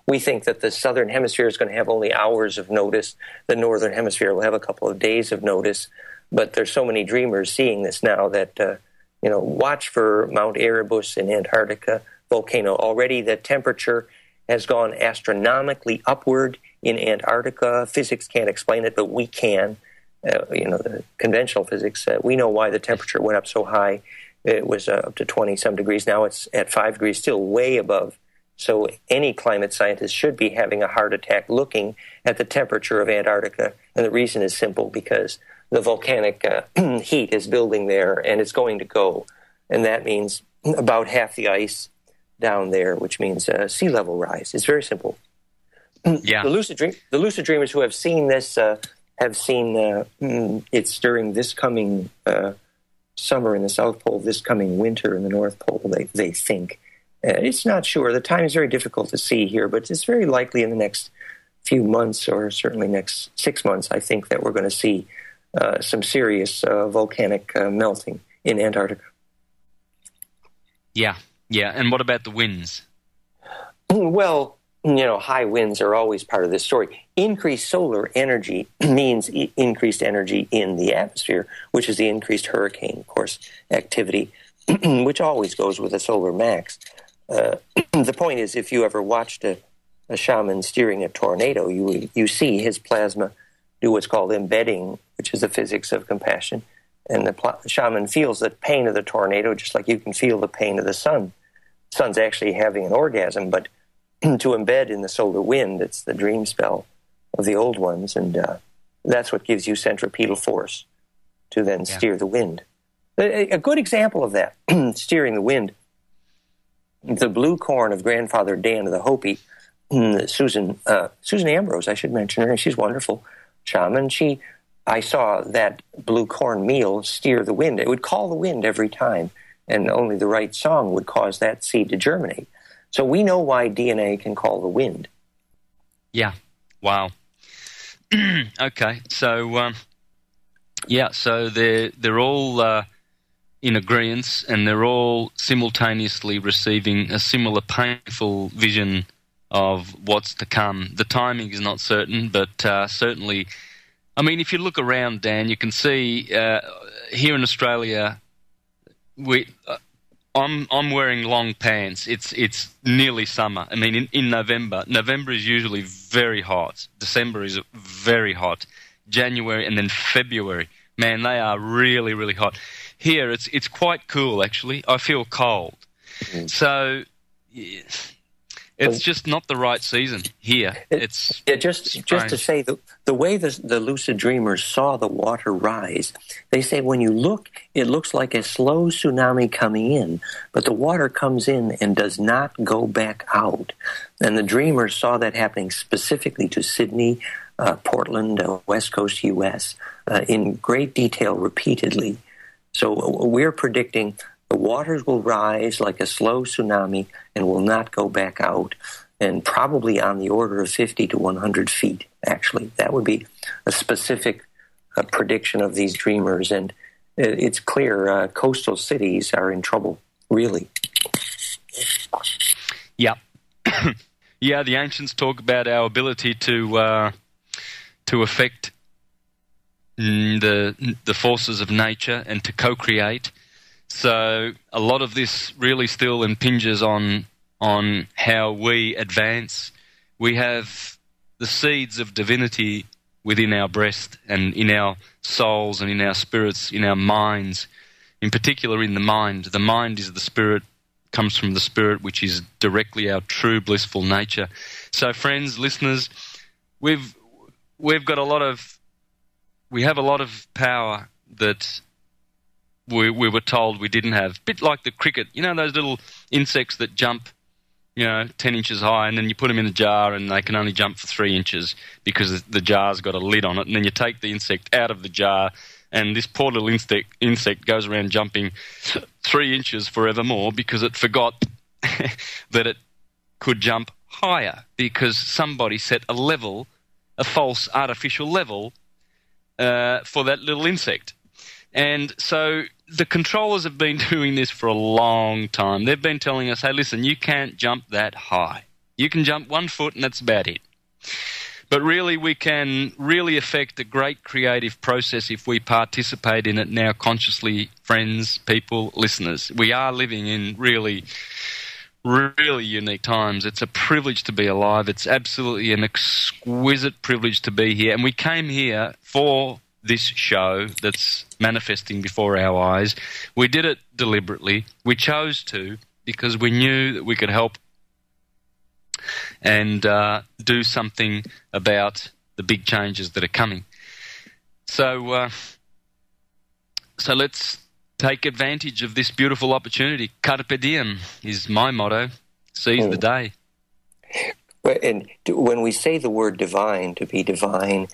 We think that the southern hemisphere is going to have only hours of notice. The northern hemisphere will have a couple of days of notice. But there's so many dreamers seeing this now that, watch for Mount Erebus in Antarctica volcano. Already the temperature has gone astronomically upward in Antarctica. Physics can't explain it, but we can. The conventional physics, we know why the temperature went up so high. It was up to 20-some degrees. Now it's at 5 degrees, still way above. So any climate scientist should be having a heart attack looking at the temperature of Antarctica. And the reason is simple, because the volcanic heat is building there, and it's going to go. And that means about half the ice down there, which means sea level rise. It's very simple. Yeah. The lucid dreamers who have seen this have seen it's during this coming summer in the South Pole, this coming winter in the North Pole, they think. It's not sure. The time is very difficult to see here, but it's very likely in the next few months, or certainly next 6 months, I think that we're going to see some serious volcanic melting in Antarctica. Yeah. And what about the winds? Well, high winds are always part of this story. Increased solar energy means increased energy in the atmosphere, which is the increased hurricane, of course, activity, which always goes with a solar max. The point is, if you ever watched a shaman steering a tornado, you see his plasma do what's called embedding, which is the physics of compassion. And the shaman feels the pain of the tornado just like you can feel the pain of the sun. The sun's actually having an orgasm, but to embed in the solar wind, it's the dream spell of the old ones, and that's what gives you centripetal force to then steer the wind. A good example of that, steering the wind, the blue corn of Grandfather Dan of the Hopi, Susan Ambrose, I should mention her, she's wonderful shaman. I saw that blue corn meal steer the wind. It would call the wind every time, and only the right song would cause that seed to germinate. So we know why DNA can call the wind. Yeah. Wow. Okay. So, so they're all in agreement, and they're all simultaneously receiving a similar painful vision of what's to come. The timing is not certain, but certainly, I mean, if you look around, Dan, you can see here in Australia, I'm wearing long pants. It's nearly summer. I mean, in November is usually very hot. December is very hot. January and then February, man, they are really, really hot. Here, it's quite cool, actually. I feel cold. Mm-hmm. So it's just not the right season here. Just to say, the way the lucid dreamers saw the water rise, they say when you look, it looks like a slow tsunami coming in, but the water comes in and does not go back out. And the dreamers saw that happening specifically to Sydney, Portland, West Coast U.S., in great detail repeatedly. So we're predicting the waters will rise like a slow tsunami and will not go back out, and probably on the order of 50 to 100 feet, actually. That would be a specific prediction of these dreamers, and it's clear coastal cities are in trouble, really. Yeah. Yeah, the ancients talk about our ability to affect the forces of nature and to co-create. So a lot of this really still impinges on how we advance. We have the seeds of divinity within our breast and in our souls and in our spirits, in our minds, in particular in the mind. The mind is the spirit, comes from the spirit, which is directly our true blissful nature. So friends, listeners, we have a lot of power that we were told we didn't have. A bit like the cricket, you know, those little insects that jump, 10 inches high, and then you put them in a jar and they can only jump for 3 inches because the jar's got a lid on it, and then you take the insect out of the jar, and this poor little insect goes around jumping 3 inches forevermore because it forgot that it could jump higher because somebody set a false artificial level for that little insect. And so the controllers have been doing this for a long time. They've been telling us, hey, listen, you can't jump that high. You can jump 1 foot and that's about it. But really, we can really affect a great creative process if we participate in it now consciously, friends, people, listeners. We are living in really, really unique times. It's a privilege to be alive. It's absolutely an exquisite privilege to be here. And we came here for this show that's manifesting before our eyes. We did it deliberately. We chose to because we knew that we could help and do something about the big changes that are coming. So let's take advantage of this beautiful opportunity. Carpe diem is my motto. Seize the day. And when we say the word divine, to be divine,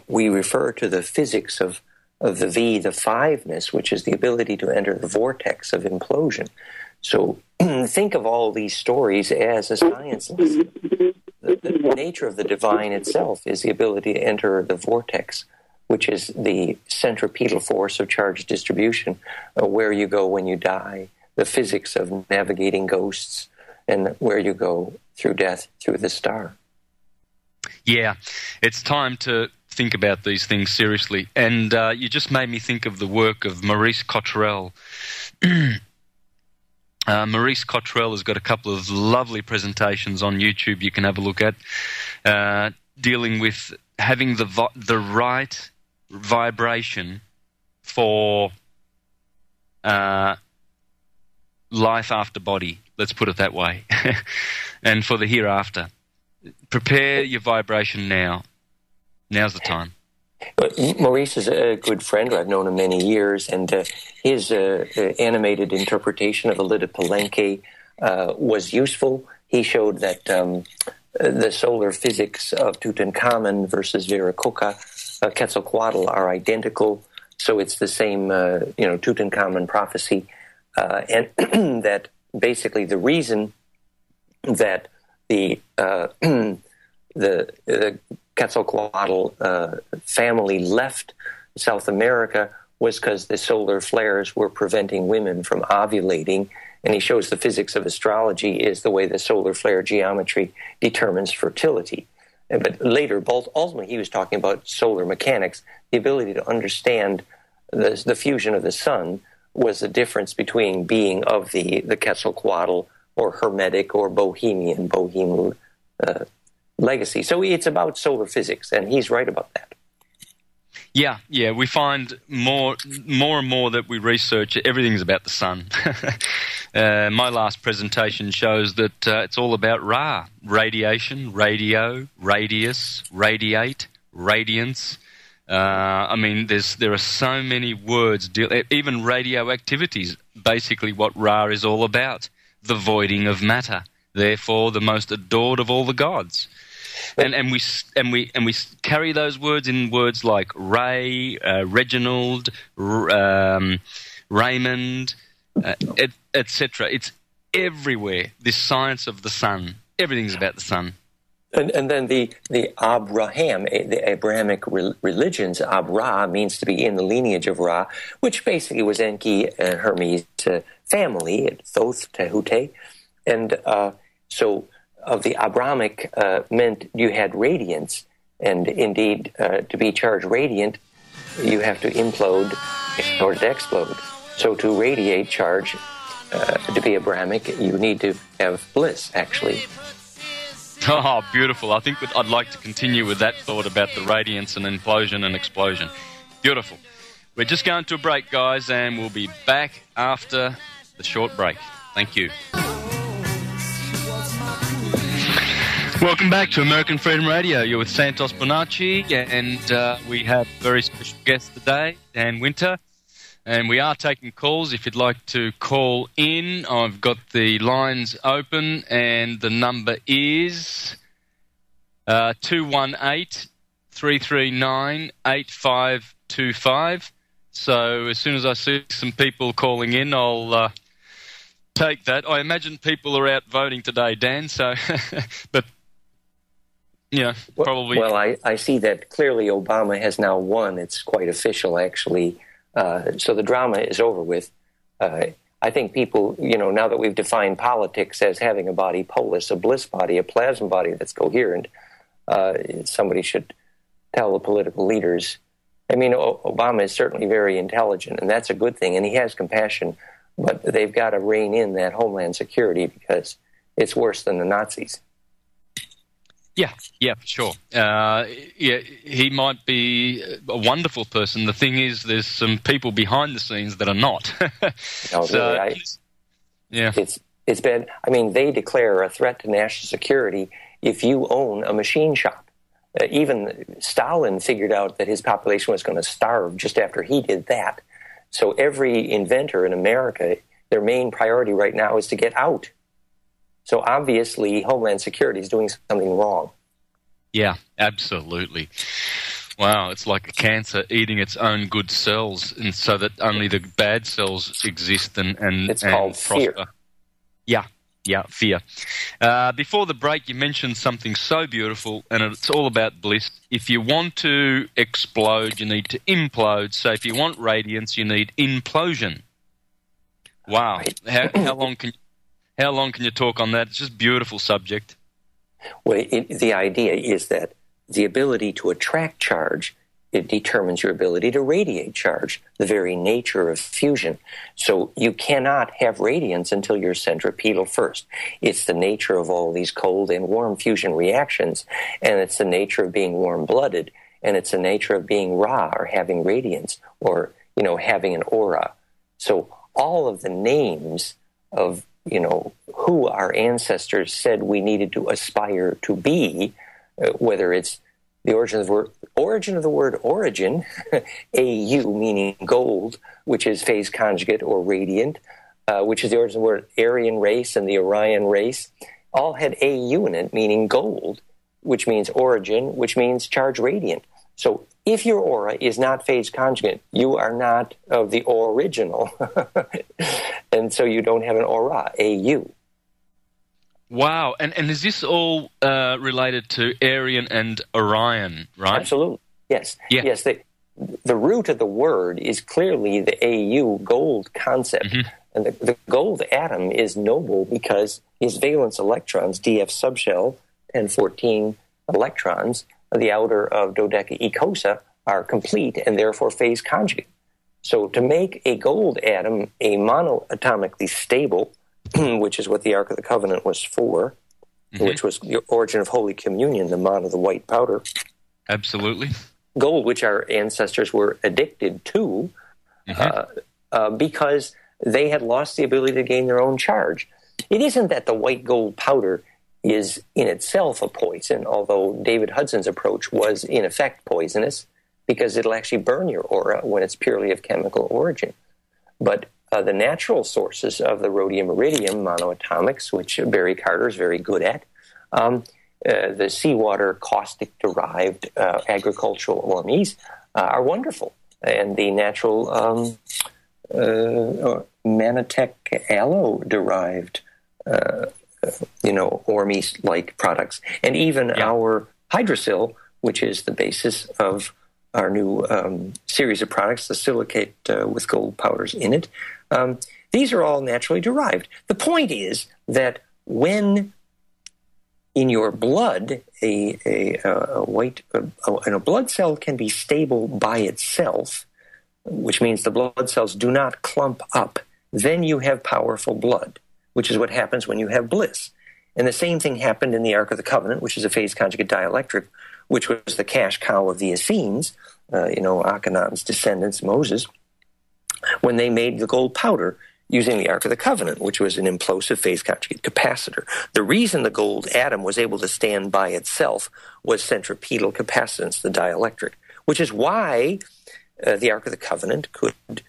we refer to the physics of the V, the fiveness, which is the ability to enter the vortex of implosion. So think of all these stories as a science lesson. The nature of the divine itself is the ability to enter the vortex, which is the centripetal force of charge distribution, where you go when you die, the physics of navigating ghosts, and where you go through death, through the star. Yeah, it's time to think about these things seriously. And you just made me think of the work of Maurice Cottrell. Maurice Cottrell has got a couple of lovely presentations on YouTube you can have a look at, dealing with having the right vibration for life after body, let's put it that way, and for the hereafter. Prepare your vibration now. Now's the time. Maurice is a good friend. I've known him many years, and his animated interpretation of Alida Palenque was useful. He showed that the solar physics of Tutankhamun versus Viracocha, Quetzalcoatl are identical, so it's the same, Tutankhamun prophecy, and that basically the reason that the Quetzalcoatl family left South America was because the solar flares were preventing women from ovulating, and he shows the physics of astrology is the way the solar flare geometry determines fertility. But later, ultimately, he was talking about solar mechanics. The ability to understand the fusion of the sun was the difference between being of the Quetzalcoatl or Hermetic or Bohemian legacy. So it's about solar physics, and he's right about that. Yeah, we find more and more that we research, everything's about the sun. My last presentation shows that it's all about Ra, radiation, radio, radius, radiate, radiance. There are so many words, even radioactivity is basically what Ra is all about, the voiding of matter, therefore the most adored of all the gods. And we carry those words in words like Ray, Reginald, Raymond, etc. It's everywhere. This science of the sun. Everything's about the sun. And then the Abraham, the Abrahamic religions, Abra means to be in the lineage of Ra, which basically was Enki and Hermes' family, Thoth, Tehute. And so of the Abrahamic meant you had radiance, and indeed to be charged radiant, you have to implode in order to explode. So to radiate charge, to be Abrahamic, you need to have bliss, actually. Oh, beautiful. I think I'd like to continue with that thought about the radiance and implosion and explosion. Beautiful. We're just going to a break, guys, and we'll be back after the short break. Thank you. Welcome back to American Freedom Radio. You're with Santos Bonacci, and we have a very special guest today, Dan Winter. And we are taking calls. If you'd like to call in, I've got the lines open, and the number is 218-339-8525. So as soon as I see some people calling in, I'll take that. I imagine people are out voting today, Dan, so but probably. Well, I see that clearly Obama has now won. It's quite official, actually. So the drama is over with. I think people, now that we've defined politics as having a body polis, a bliss body, a plasma body that's coherent, somebody should tell the political leaders. I mean, Obama is certainly very intelligent, and that's a good thing, and he has compassion, but they've got to rein in that homeland security because it's worse than the Nazis. Yeah, for sure. He might be a wonderful person. The thing is, there's some people behind the scenes that are not. No, really, it's bad. I mean, they declare a threat to national security if you own a machine shop. Even Stalin figured out that his population was going to starve just after he did that. So every inventor in America, their main priority right now is to get out. So obviously, Homeland Security is doing something wrong. Yeah, absolutely. Wow, it's like a cancer eating its own good cells, and so that only the bad cells exist and it's called prosper. Fear. Yeah, fear. Before the break, you mentioned something so beautiful, and it's all about bliss. If you want to explode, you need to implode. So if you want radiance, you need implosion. Wow, right. How long can you talk on that? It's just a beautiful subject. Well, the idea is that the ability to attract charge, it determines your ability to radiate charge, the very nature of fusion. So you cannot have radiance until you're centripetal first. It's the nature of all these cold and warm fusion reactions, and it's the nature of being warm-blooded, and it's the nature of being Ra, or having radiance, or, having an aura. So all of the names of who our ancestors said we needed to aspire to be, whether it's the origin of the word origin, AU meaning gold, which is phase conjugate or radiant, which is the origin of the word Aryan race and the Orion race, all had AU in it, meaning gold, which means origin, which means charge radiant. So if your aura is not phase conjugate, you are not of the original. And so you don't have an aura, AU. Wow. And is this all related to Aryan and Orion, right? Absolutely. Yes. Yeah. Yes. The root of the word is clearly the AU, gold concept. Mm-hmm. And the gold atom is noble because his valence electrons, DF subshell, 1014 electrons, the outer of dodecaecosa, are complete and therefore phase conjugate. So to make a gold atom a monoatomically stable, which is what the Ark of the Covenant was for, which was the origin of Holy Communion, the mono, the white powder. Absolutely. Gold, which our ancestors were addicted to, because they had lost the ability to gain their own charge. It isn't that the white gold powder is in itself a poison, although David Hudson's approach was in effect poisonous, because it'll actually burn your aura when it's purely of chemical origin. But the natural sources of the rhodium iridium monoatomics, which Barry Carter is very good at, the seawater caustic-derived agricultural ormes are wonderful. And the natural Manatech aloe-derived ormes-like products. And even our hydrocil, which is the basis of our new series of products, the silicate with gold powders in it. These are all naturally derived. The point is that when in your blood a blood cell can be stable by itself, which means the blood cells do not clump up, then you have powerful blood, which is what happens when you have bliss. And the same thing happened in the Ark of the Covenant, which is a phase conjugate dielectric, which was the cash cow of the Essenes, Akhenaten's descendants, Moses, when they made the gold powder using the Ark of the Covenant, which was an implosive phase conjugate capacitor. The reason the gold atom was able to stand by itself was centripetal capacitance, the dielectric, which is why the Ark of the Covenant could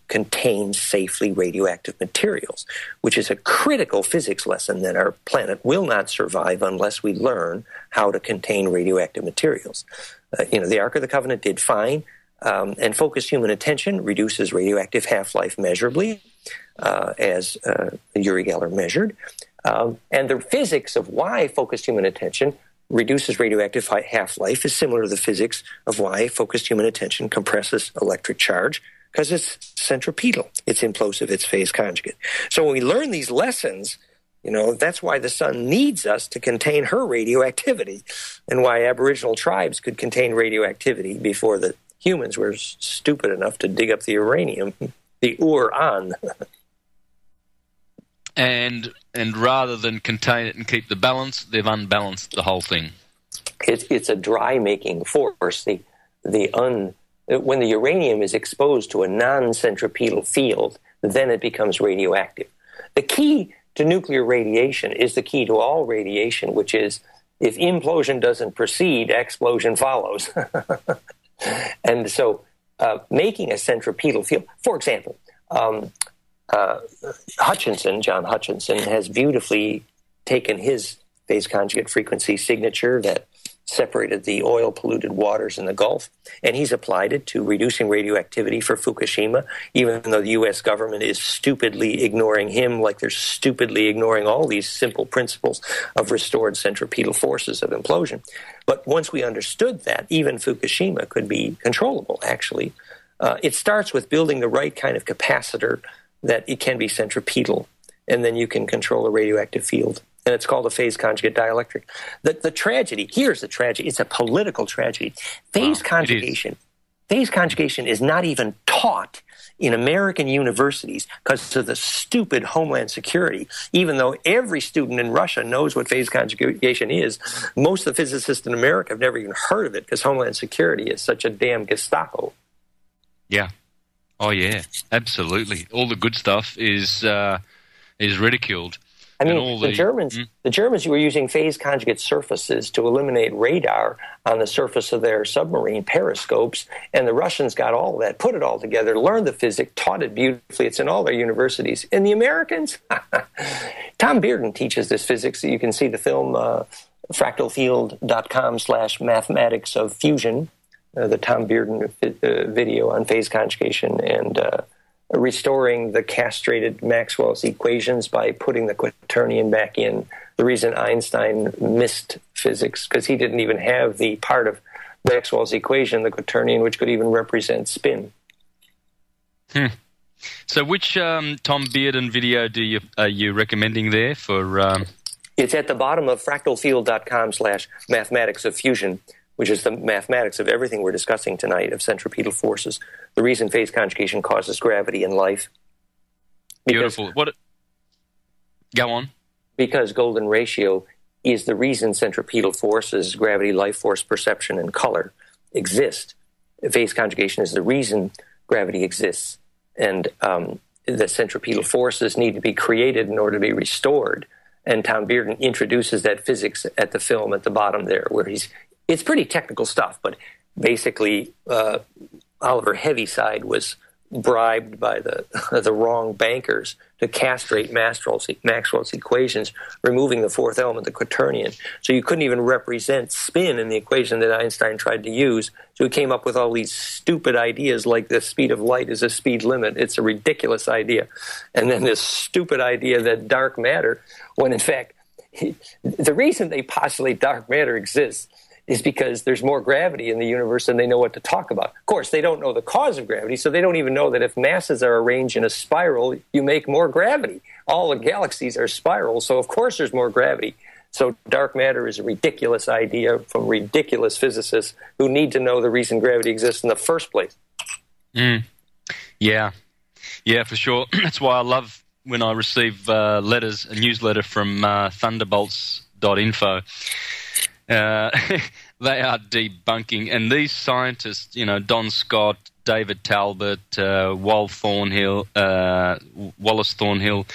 contain safely radioactive materials, which is a critical physics lesson that our planet will not survive unless we learn how to contain radioactive materials. The Ark of the Covenant did fine, and focused human attention reduces radioactive half-life measurably, as Uri Geller measured. And the physics of why focused human attention reduces radioactive half-life is similar to the physics of why focused human attention compresses electric charge, because it's centripetal, it's implosive, it's phase conjugate. So when we learn these lessons, that's why the sun needs us to contain her radioactivity, and why Aboriginal tribes could contain radioactivity before the humans were stupid enough to dig up the uranium, the uran. And rather than contain it and keep the balance, they've unbalanced the whole thing. It's a dry-making force. When the uranium is exposed to a non-centripetal field, then it becomes radioactive. The key to nuclear radiation is the key to all radiation, which is if implosion doesn't proceed, explosion follows. And so making a centripetal field, for example, John Hutchinson has beautifully taken his phase conjugate frequency signature that separated the oil-polluted waters in the Gulf, and he's applied it to reducing radioactivity for Fukushima, even though the U.S. government is stupidly ignoring him like they're stupidly ignoring all these simple principles of restored centripetal forces of implosion. But once we understood that, even Fukushima could be controllable, actually. It starts with building the right kind of capacitor that it can be centripetal, and then you can control a radioactive field. And it's called a phase conjugate dielectric. The tragedy, here's the tragedy, it's a political tragedy. Phase conjugation is not even taught in American universities because of the stupid Homeland Security. Even though every student in Russia knows what phase conjugation is, most of the physicists in America have never even heard of it because Homeland Security is such a damn Gestapo. Yeah. Oh, yeah, absolutely. All the good stuff is ridiculed. I mean, the Germans were using phase conjugate surfaces to eliminate radar on the surface of their submarine periscopes, and the Russians got all of that, put it all together, learned the physics, taught it beautifully. It's in all their universities. And the Americans, Tom Bearden teaches this physics. You can see the film fractalfield.com/mathematics of fusion, the Tom Bearden video on phase conjugation and restoring the castrated Maxwell's equations by putting the quaternion back in. The reason Einstein missed physics, because he didn't even have the part of Maxwell's equation, the quaternion, which could even represent spin. So which Tom Bearden video are you recommending there for... It's at the bottom of fractalfield.com/mathematics of fusion, which is the mathematics of everything we're discussing tonight, of centripetal forces. The reason phase conjugation causes gravity in life. Beautiful. Go on. Because golden ratio is the reason centripetal forces, gravity, life force, perception, and color exist. Phase conjugation is the reason gravity exists. And the centripetal forces need to be created in order to be restored. And Tom Bearden introduces that physics at the film at the bottom there, where it's pretty technical stuff, but basically Oliver Heaviside was bribed by the wrong bankers to castrate Maxwell's equations, removing the fourth element, the quaternion. So you couldn't even represent spin in the equation that Einstein tried to use. So he came up with all these stupid ideas like the speed of light is a speed limit. It's a ridiculous idea. And then this stupid idea that dark matter, when in fact, the reason they postulate dark matter exists is because there's more gravity in the universe than they know what to talk about. Of course, they don't know the cause of gravity, so they don't even know that if masses are arranged in a spiral, you make more gravity. All the galaxies are spirals, so of course there's more gravity. So dark matter is a ridiculous idea from ridiculous physicists who need to know the reason gravity exists in the first place. Yeah, for sure. That's why I love when I receive a newsletter from thunderbolts.info. They are debunking, and these scientists, Don Scott, David Talbot, Wallace Thornhill,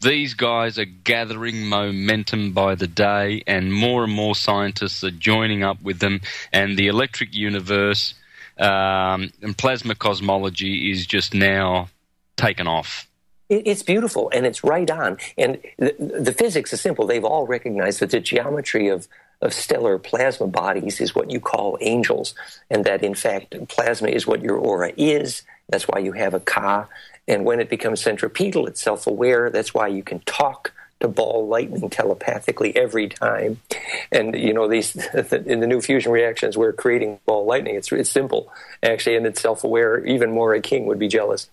these guys are gathering momentum by the day, and more scientists are joining up with them, and the electric universe and plasma cosmology is just now taken off. It's beautiful, and it's right on. And the physics is simple. They've all recognized that the geometry of stellar plasma bodies is what you call angels, and that, in fact, plasma is what your aura is. That's why you have a Ka. And when it becomes centripetal, it's self-aware. That's why you can talk to ball lightning telepathically every time. And, you know, these in the new fusion reactions, we're creating ball lightning. It's simple, actually, and it's self-aware. Even Mora King would be jealous.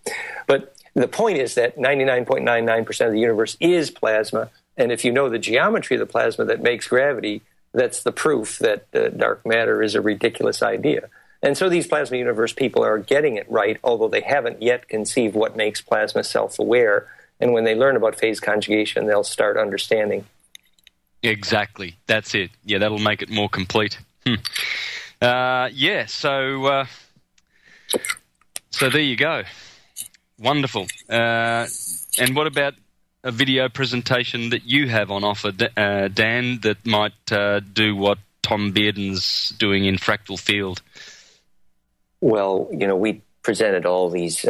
But the point is that 99.99% of the universe is plasma, and if you know the geometry of the plasma that makes gravity, that's the proof that dark matter is a ridiculous idea. And so these plasma universe people are getting it right, although they haven't yet conceived what makes plasma self-aware. And when they learn about phase conjugation, they'll start understanding. Exactly. That's it. Yeah, that'll make it more complete. So there you go. Wonderful. And what about a video presentation that you have on offer, Dan, that might do what Tom Bearden's doing in Fractal Field? Well, you know, we presented all these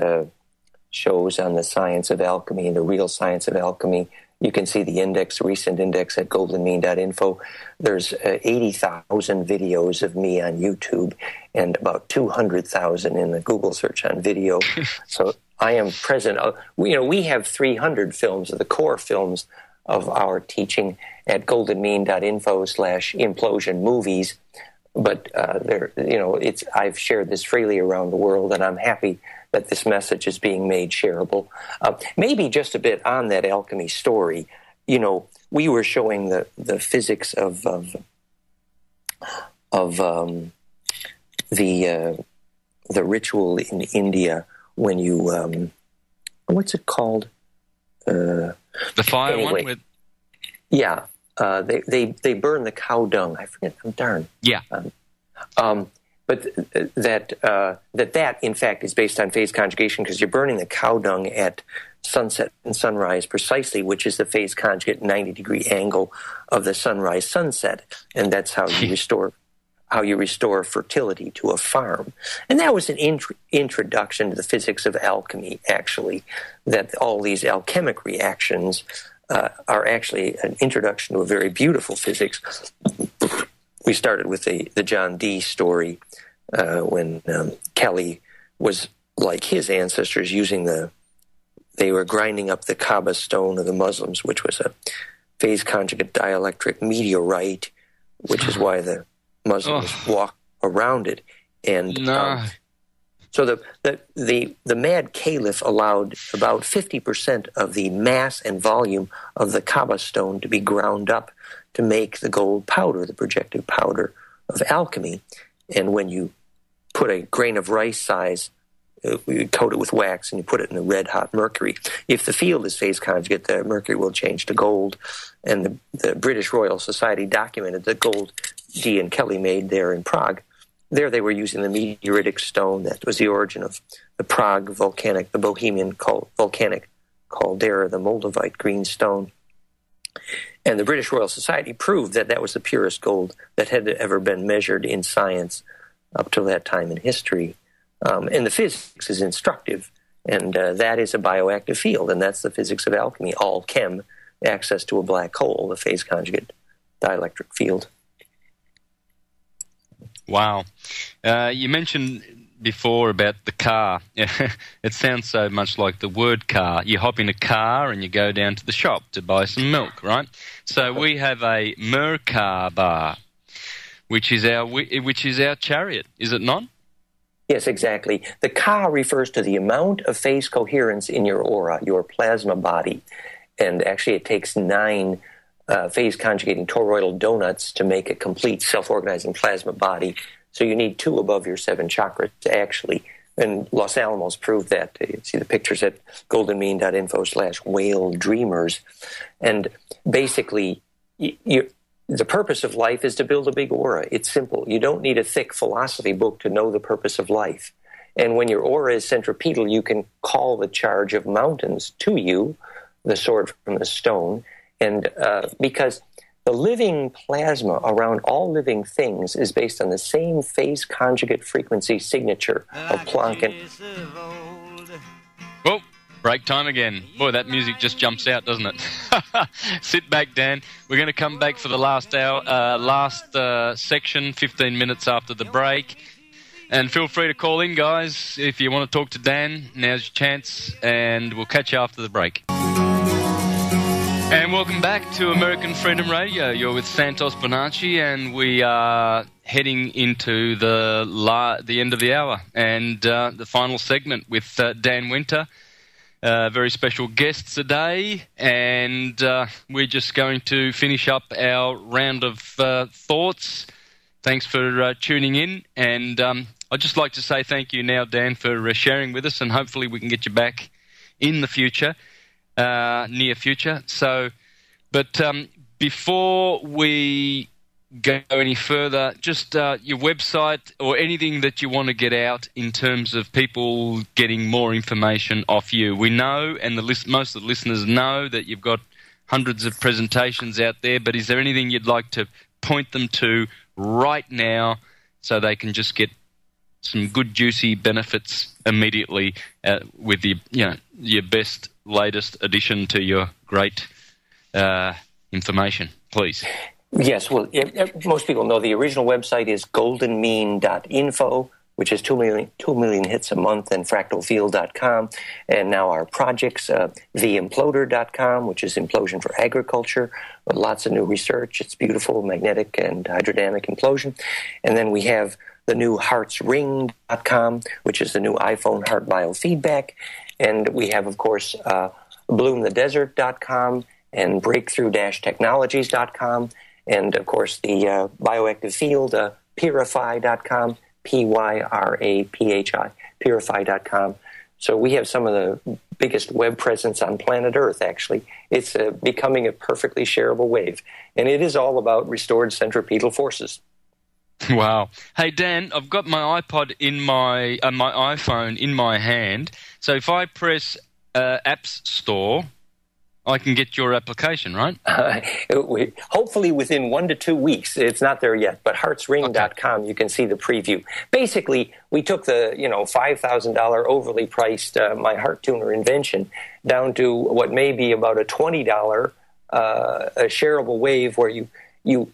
shows on the science of alchemy and the real science of alchemy. You can see the index, recent index at goldenmean.info. There's 80,000 videos of me on YouTube and about 200,000 in the Google search on video. So I am present. We have 300 films of the core films of our teaching at goldenmean.info/implosion movies. But I've shared this freely around the world, and I'm happy that this message is being made shareable. Maybe just a bit on that alchemy story. You know, we were showing the physics of the ritual in India when you what's it called? The fire one with. Yeah, they burn the cow dung. I forget. I'm darn. Yeah. But that in fact is based on phase conjugation, because you're burning the cow dung at sunset and sunrise precisely, which is the phase conjugate 90-degree angle of the sunrise sunset, and that's how you restore fertility to a farm. And that was an introduction to the physics of alchemy, actually, that all these alchemic reactions are actually an introduction to a very beautiful physics. We started with the John Dee story when Kelly was, like his ancestors, they were grinding up the Kaaba stone of the Muslims, which was a phase conjugate dielectric meteorite, which is why the Muslims walk around it. And so the Mad Caliph allowed about 50% of the mass and volume of the Kaaba stone to be ground up to make the gold powder, the projected powder of alchemy. And when you put a grain of rice size, you coat it with wax and you put it in the red-hot mercury. If the field is phase conjugate, the mercury will change to gold. And the British Royal Society documented the gold Dee and Kelly made there in Prague. There they were using the meteoritic stone that was the origin of the the Bohemian volcanic caldera, the Moldavite green stone. And the British Royal Society proved that that was the purest gold that had ever been measured in science up to that time in history. And the physics is instructive, and that is a bioactive field, and that's the physics of alchemy, all chem, access to a black hole, the phase conjugate dielectric field. Wow. You mentioned before about the car. It sounds so much like the word car. You hop in a car and you go down to the shop to buy some milk, right? So we have a Merkaba, which is our chariot, is it not? Yes, exactly. The Ka refers to the amount of phase coherence in your aura, your plasma body. And actually it takes 9 phase conjugating toroidal donuts to make a complete self-organizing plasma body. So you need 2 above your 7 chakras, actually. And Los Alamos proved that. You see the pictures at goldenmean.info/whale dreamers. And basically, the purpose of life is to build a big aura. It's simple. You don't need a thick philosophy book to know the purpose of life. And when your aura is centripetal, you can call the charge of mountains to you, the sword from the stone. And because the living plasma around all living things is based on the same phase conjugate frequency signature of Planck and... Well, break time again. Boy, that music just jumps out, doesn't it? Sit back, Dan. We're going to come back for the last hour, section, 15 minutes after the break. And feel free to call in, guys, if you want to talk to Dan. Now's your chance, and we'll catch you after the break. And welcome back to American Freedom Radio. You're with Santos Bonacci, and we are heading into the end of the hour and the final segment with Dan Winter. Very special guests today, and we're just going to finish up our round of thoughts. Thanks for tuning in, and I'd just like to say thank you now, Dan, for sharing with us, and hopefully we can get you back in the future, near future. But before we go any further, just your website or anything that you want to get out in terms of people getting more information off you. We know, and most of the listeners know, that you've got hundreds of presentations out there, but is there anything you'd like to point them to right now so they can just get some good, juicy benefits immediately with your best, latest addition to your great information, please? Yes, well, most people know the original website is goldenmean.info, which is 2 million hits a month, and fractalfield.com. And now our projects, theimploder.com, which is implosion for agriculture, with lots of new research. It's beautiful, magnetic and hydrodynamic implosion. And then we have the new heartsring.com, which is the new iPhone heart biofeedback. And we have, of course, bloomthedesert.com and breakthrough-technologies.com. And, of course, the bioactive field, purify.com, Pyraphi, purify.com. So we have some of the biggest web presence on planet Earth, actually. It's becoming a perfectly shareable wave. And it is all about restored centripetal forces. Wow. Hey, Dan, I've got my iPod in my iPhone in my hand. So if I press Apps Store, I can get your application, right? Hopefully within 1 to 2 weeks. It's not there yet, but heartsring.com, You can see the preview. Basically, we took the $5,000 overly priced My Heart Tuner invention down to what may be about a $20 a shareable wave, where you do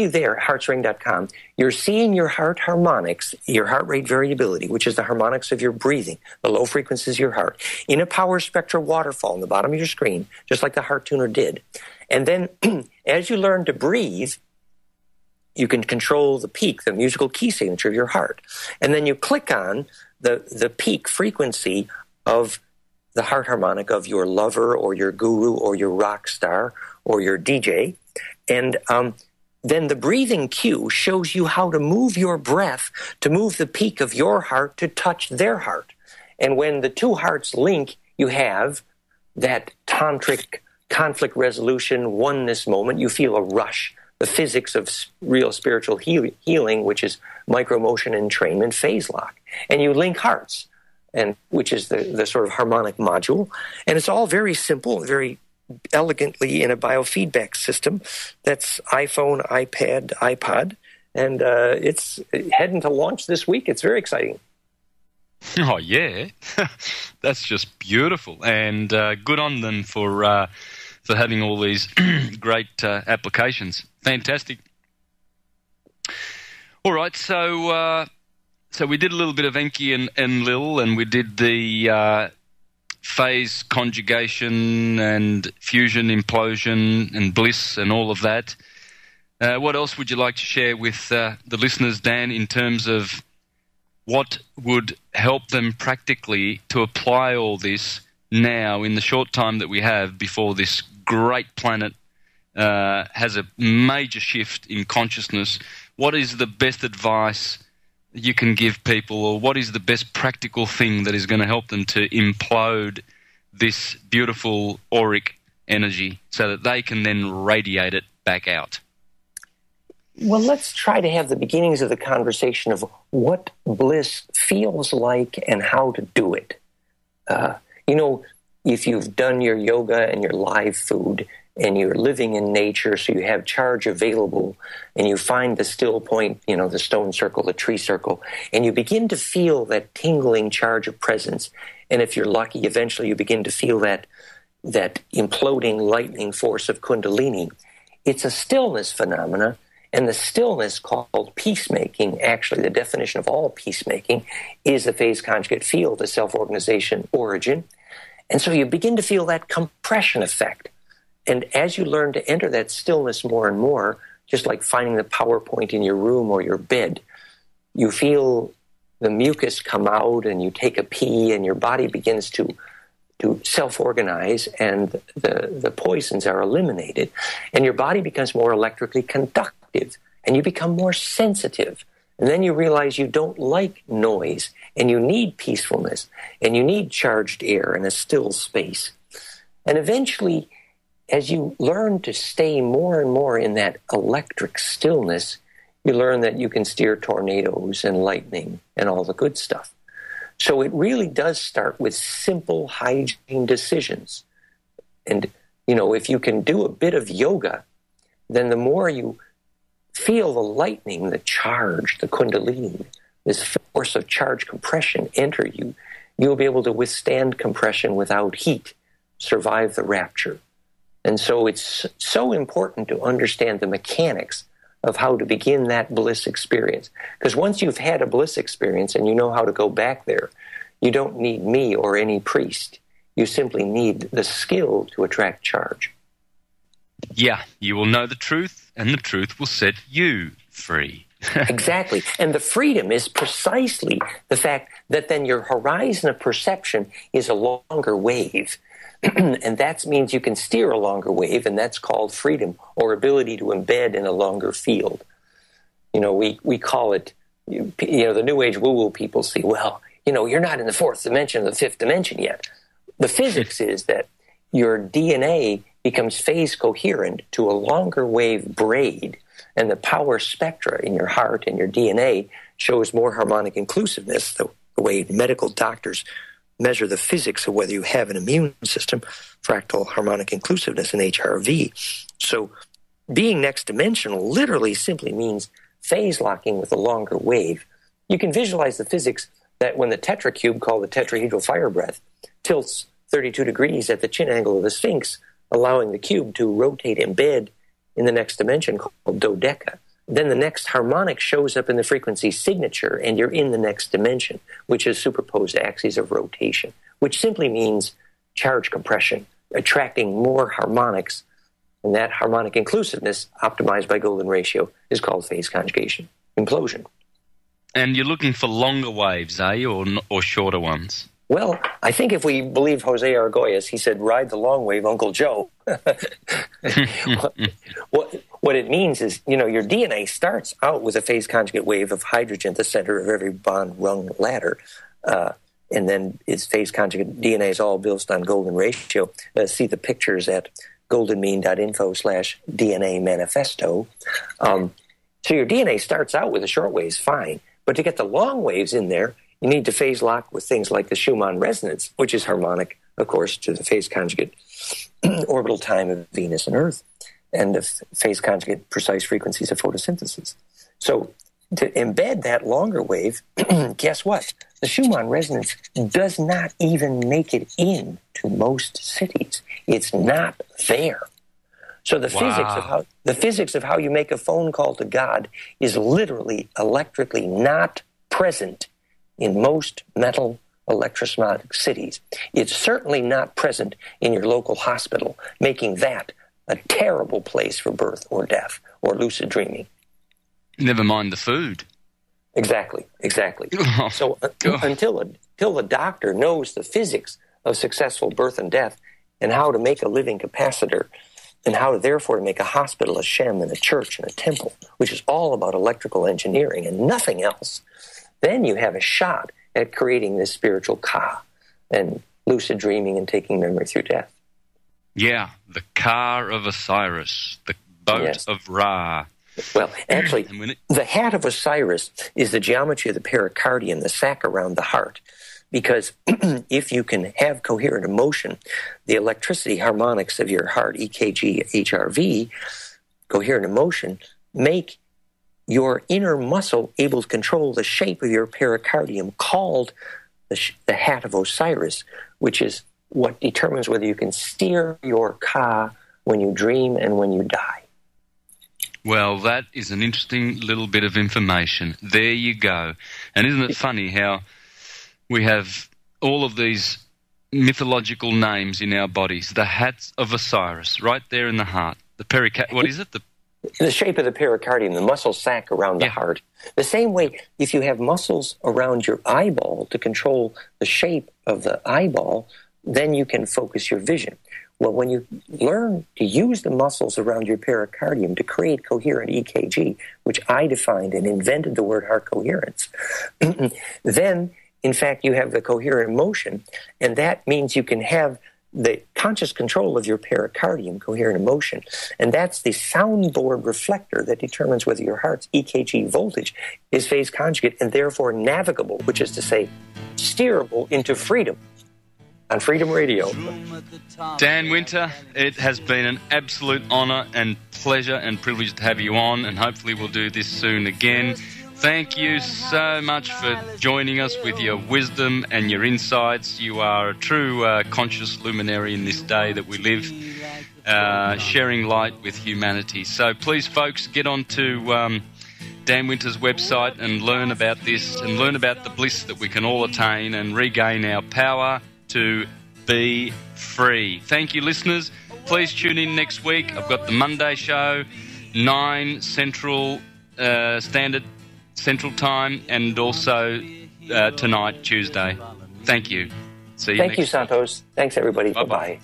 there, heartsring.com, you're seeing your heart harmonics, your heart rate variability, which is the harmonics of your breathing, the low frequencies of your heart, in a power spectra waterfall on the bottom of your screen, just like the Heart Tuner did. And then as you learn to breathe, you can control the peak, the musical key signature of your heart. And then you click on the peak frequency of the heart harmonic of your lover or your guru or your rock star or your DJ. And then the breathing cue shows you how to move your breath to move the peak of your heart to touch their heart. And when the two hearts link, you have that tantric conflict resolution oneness moment. You feel a rush, the physics of real spiritual healing, which is micromotion, entrainment, phase lock. And you link hearts, and which is the sort of harmonic module. And it's all very simple, very elegantly in a biofeedback system. That's iPhone, iPad, iPod, and it's heading to launch this week. It's very exciting. Oh, yeah. That's just beautiful, and good on them for having all these great applications. Fantastic. All right, so we did a little bit of Enki and Lil, and we did the phase conjugation and fusion, implosion, and bliss, and all of that. What else would you like to share with the listeners, Dan, in terms of what would help them practically to apply all this now in the short time that we have before this great planet has a major shift in consciousness? What is the best advice you can give people, or what is the best practical thing that is going to help them to implode this beautiful auric energy so that they can then radiate it back out? Well, let's try to have the beginnings of the conversation of what bliss feels like and how to do it. If you've done your yoga and your live food, and you're living in nature, so you have charge available, and you find the still point, the stone circle, the tree circle, and you begin to feel that tingling charge of presence. And if you're lucky, eventually you begin to feel that imploding lightning force of Kundalini. It's a stillness phenomena, and the stillness called peacemaking, actually the definition of all peacemaking, is the phase conjugate field, the self-organization origin. And so you begin to feel that compression effect. And as you learn to enter that stillness more and more, just like finding the power point in your room or your bed, you feel the mucus come out and you take a pee and your body begins to self-organize and the poisons are eliminated and your body becomes more electrically conductive and you become more sensitive. And then you realize you don't like noise and you need peacefulness and you need charged air and a still space. And eventually, as you learn to stay more and more in that electric stillness, you learn that you can steer tornadoes and lightning and all the good stuff. So it really does start with simple hygiene decisions. And, if you can do a bit of yoga, then the more you feel the lightning, the charge, the Kundalini, this force of charge compression enter you, you'll be able to withstand compression without heat, survive the rapture. And so it's so important to understand the mechanics of how to begin that bliss experience. Because once you've had a bliss experience and you know how to go back there, you don't need me or any priest. You simply need the skill to attract charge. Yeah, you will know the truth, and the truth will set you free. Exactly. And the freedom is precisely the fact that then your horizon of perception is a longer wave. And that means you can steer a longer wave, and that's called freedom, or ability to embed in a longer field. We call it, the New Age woo-woo people say, well, you're not in the fourth dimension or the fifth dimension yet. The physics is that your DNA becomes phase coherent to a longer wave braid, and the power spectra in your heart and your DNA shows more harmonic inclusiveness, the way medical doctors measure the physics of whether you have an immune system, fractal harmonic inclusiveness, and HRV. So being next dimensional literally simply means phase locking with a longer wave. You can visualize the physics that when the tetracube, called the tetrahedral fire breath, tilts 32 degrees at the chin angle of the Sphinx, allowing the cube to rotate embed in the next dimension called dodeca. Then the next harmonic shows up in the frequency signature, and you're in the next dimension, which is superposed axes of rotation, which simply means charge compression, attracting more harmonics. And that harmonic inclusiveness, optimized by golden ratio, is called phase conjugation, implosion. And you're looking for longer waves, are you, or shorter ones? Well, I think if we believe Jose Argoyes, he said, ride the long wave, Uncle Joe. What it means is, your DNA starts out with a phase conjugate wave of hydrogen at the center of every bond-rung ladder. And then its phase conjugate DNA is all built on golden ratio. See the pictures at goldenmean.info/DNA manifesto. So your DNA starts out with the short waves, fine. But to get the long waves in there, you need to phase lock with things like the Schumann resonance, which is harmonic, of course, to the phase conjugate orbital time of Venus and Earth, and the phase conjugate precise frequencies of photosynthesis. So to embed that longer wave, guess what? The Schumann resonance does not even make it into most cities. It's not there. So the physics of how you make a phone call to God is literally electrically not present in most metal electrosmog cities. It's certainly not present in your local hospital, making that a terrible place for birth or death or lucid dreaming. Never mind the food. Exactly. So until the doctor knows the physics of successful birth and death and how to make a living capacitor and how to therefore make a hospital, a shem, and a church, and a temple, which is all about electrical engineering and nothing else, then you have a shot at creating this spiritual ka and lucid dreaming and taking memory through death. Yeah, the car of Osiris, the boat of Ra. Well, actually, the hat of Osiris is the geometry of the pericardium, the sac around the heart. because if you can have coherent emotion, the electricity harmonics of your heart, EKG, HRV, coherent emotion, make your inner muscle able to control the shape of your pericardium, called the hat of Osiris, which is what determines whether you can steer your car when you dream and when you die. Well, that is an interesting little bit of information. There you go. And isn't it funny how we have all of these mythological names in our bodies? The hats of Osiris, right there in the heart. What is it? The shape of the pericardium, the muscle sac around the heart. The same way, if you have muscles around your eyeball to control the shape of the eyeball, then you can focus your vision. Well, when you learn to use the muscles around your pericardium to create coherent EKG, which I defined and invented the word heart coherence, then, in fact, you have the coherent emotion, and that means you can have the conscious control of your pericardium, coherent emotion, and that's the soundboard reflector that determines whether your heart's EKG voltage is phase conjugate and therefore navigable, which is to say, steerable into freedom. On Freedom Radio. Dan Winter, it has been an absolute honour and pleasure and privilege to have you on, and hopefully we'll do this soon again. Thank you so much for joining us with your wisdom and your insights. You are a true conscious luminary in this day that we live, sharing light with humanity. So please, folks, get on to Dan Winter's website and learn about this and learn about the bliss that we can all attain and regain our power to be free. Thank you, listeners. Please tune in next week. I've got the Monday show, 9 Central Standard Central Time, and also tonight, Tuesday. Thank you. See you. Thank you, Santos. Thanks, everybody. Bye-bye.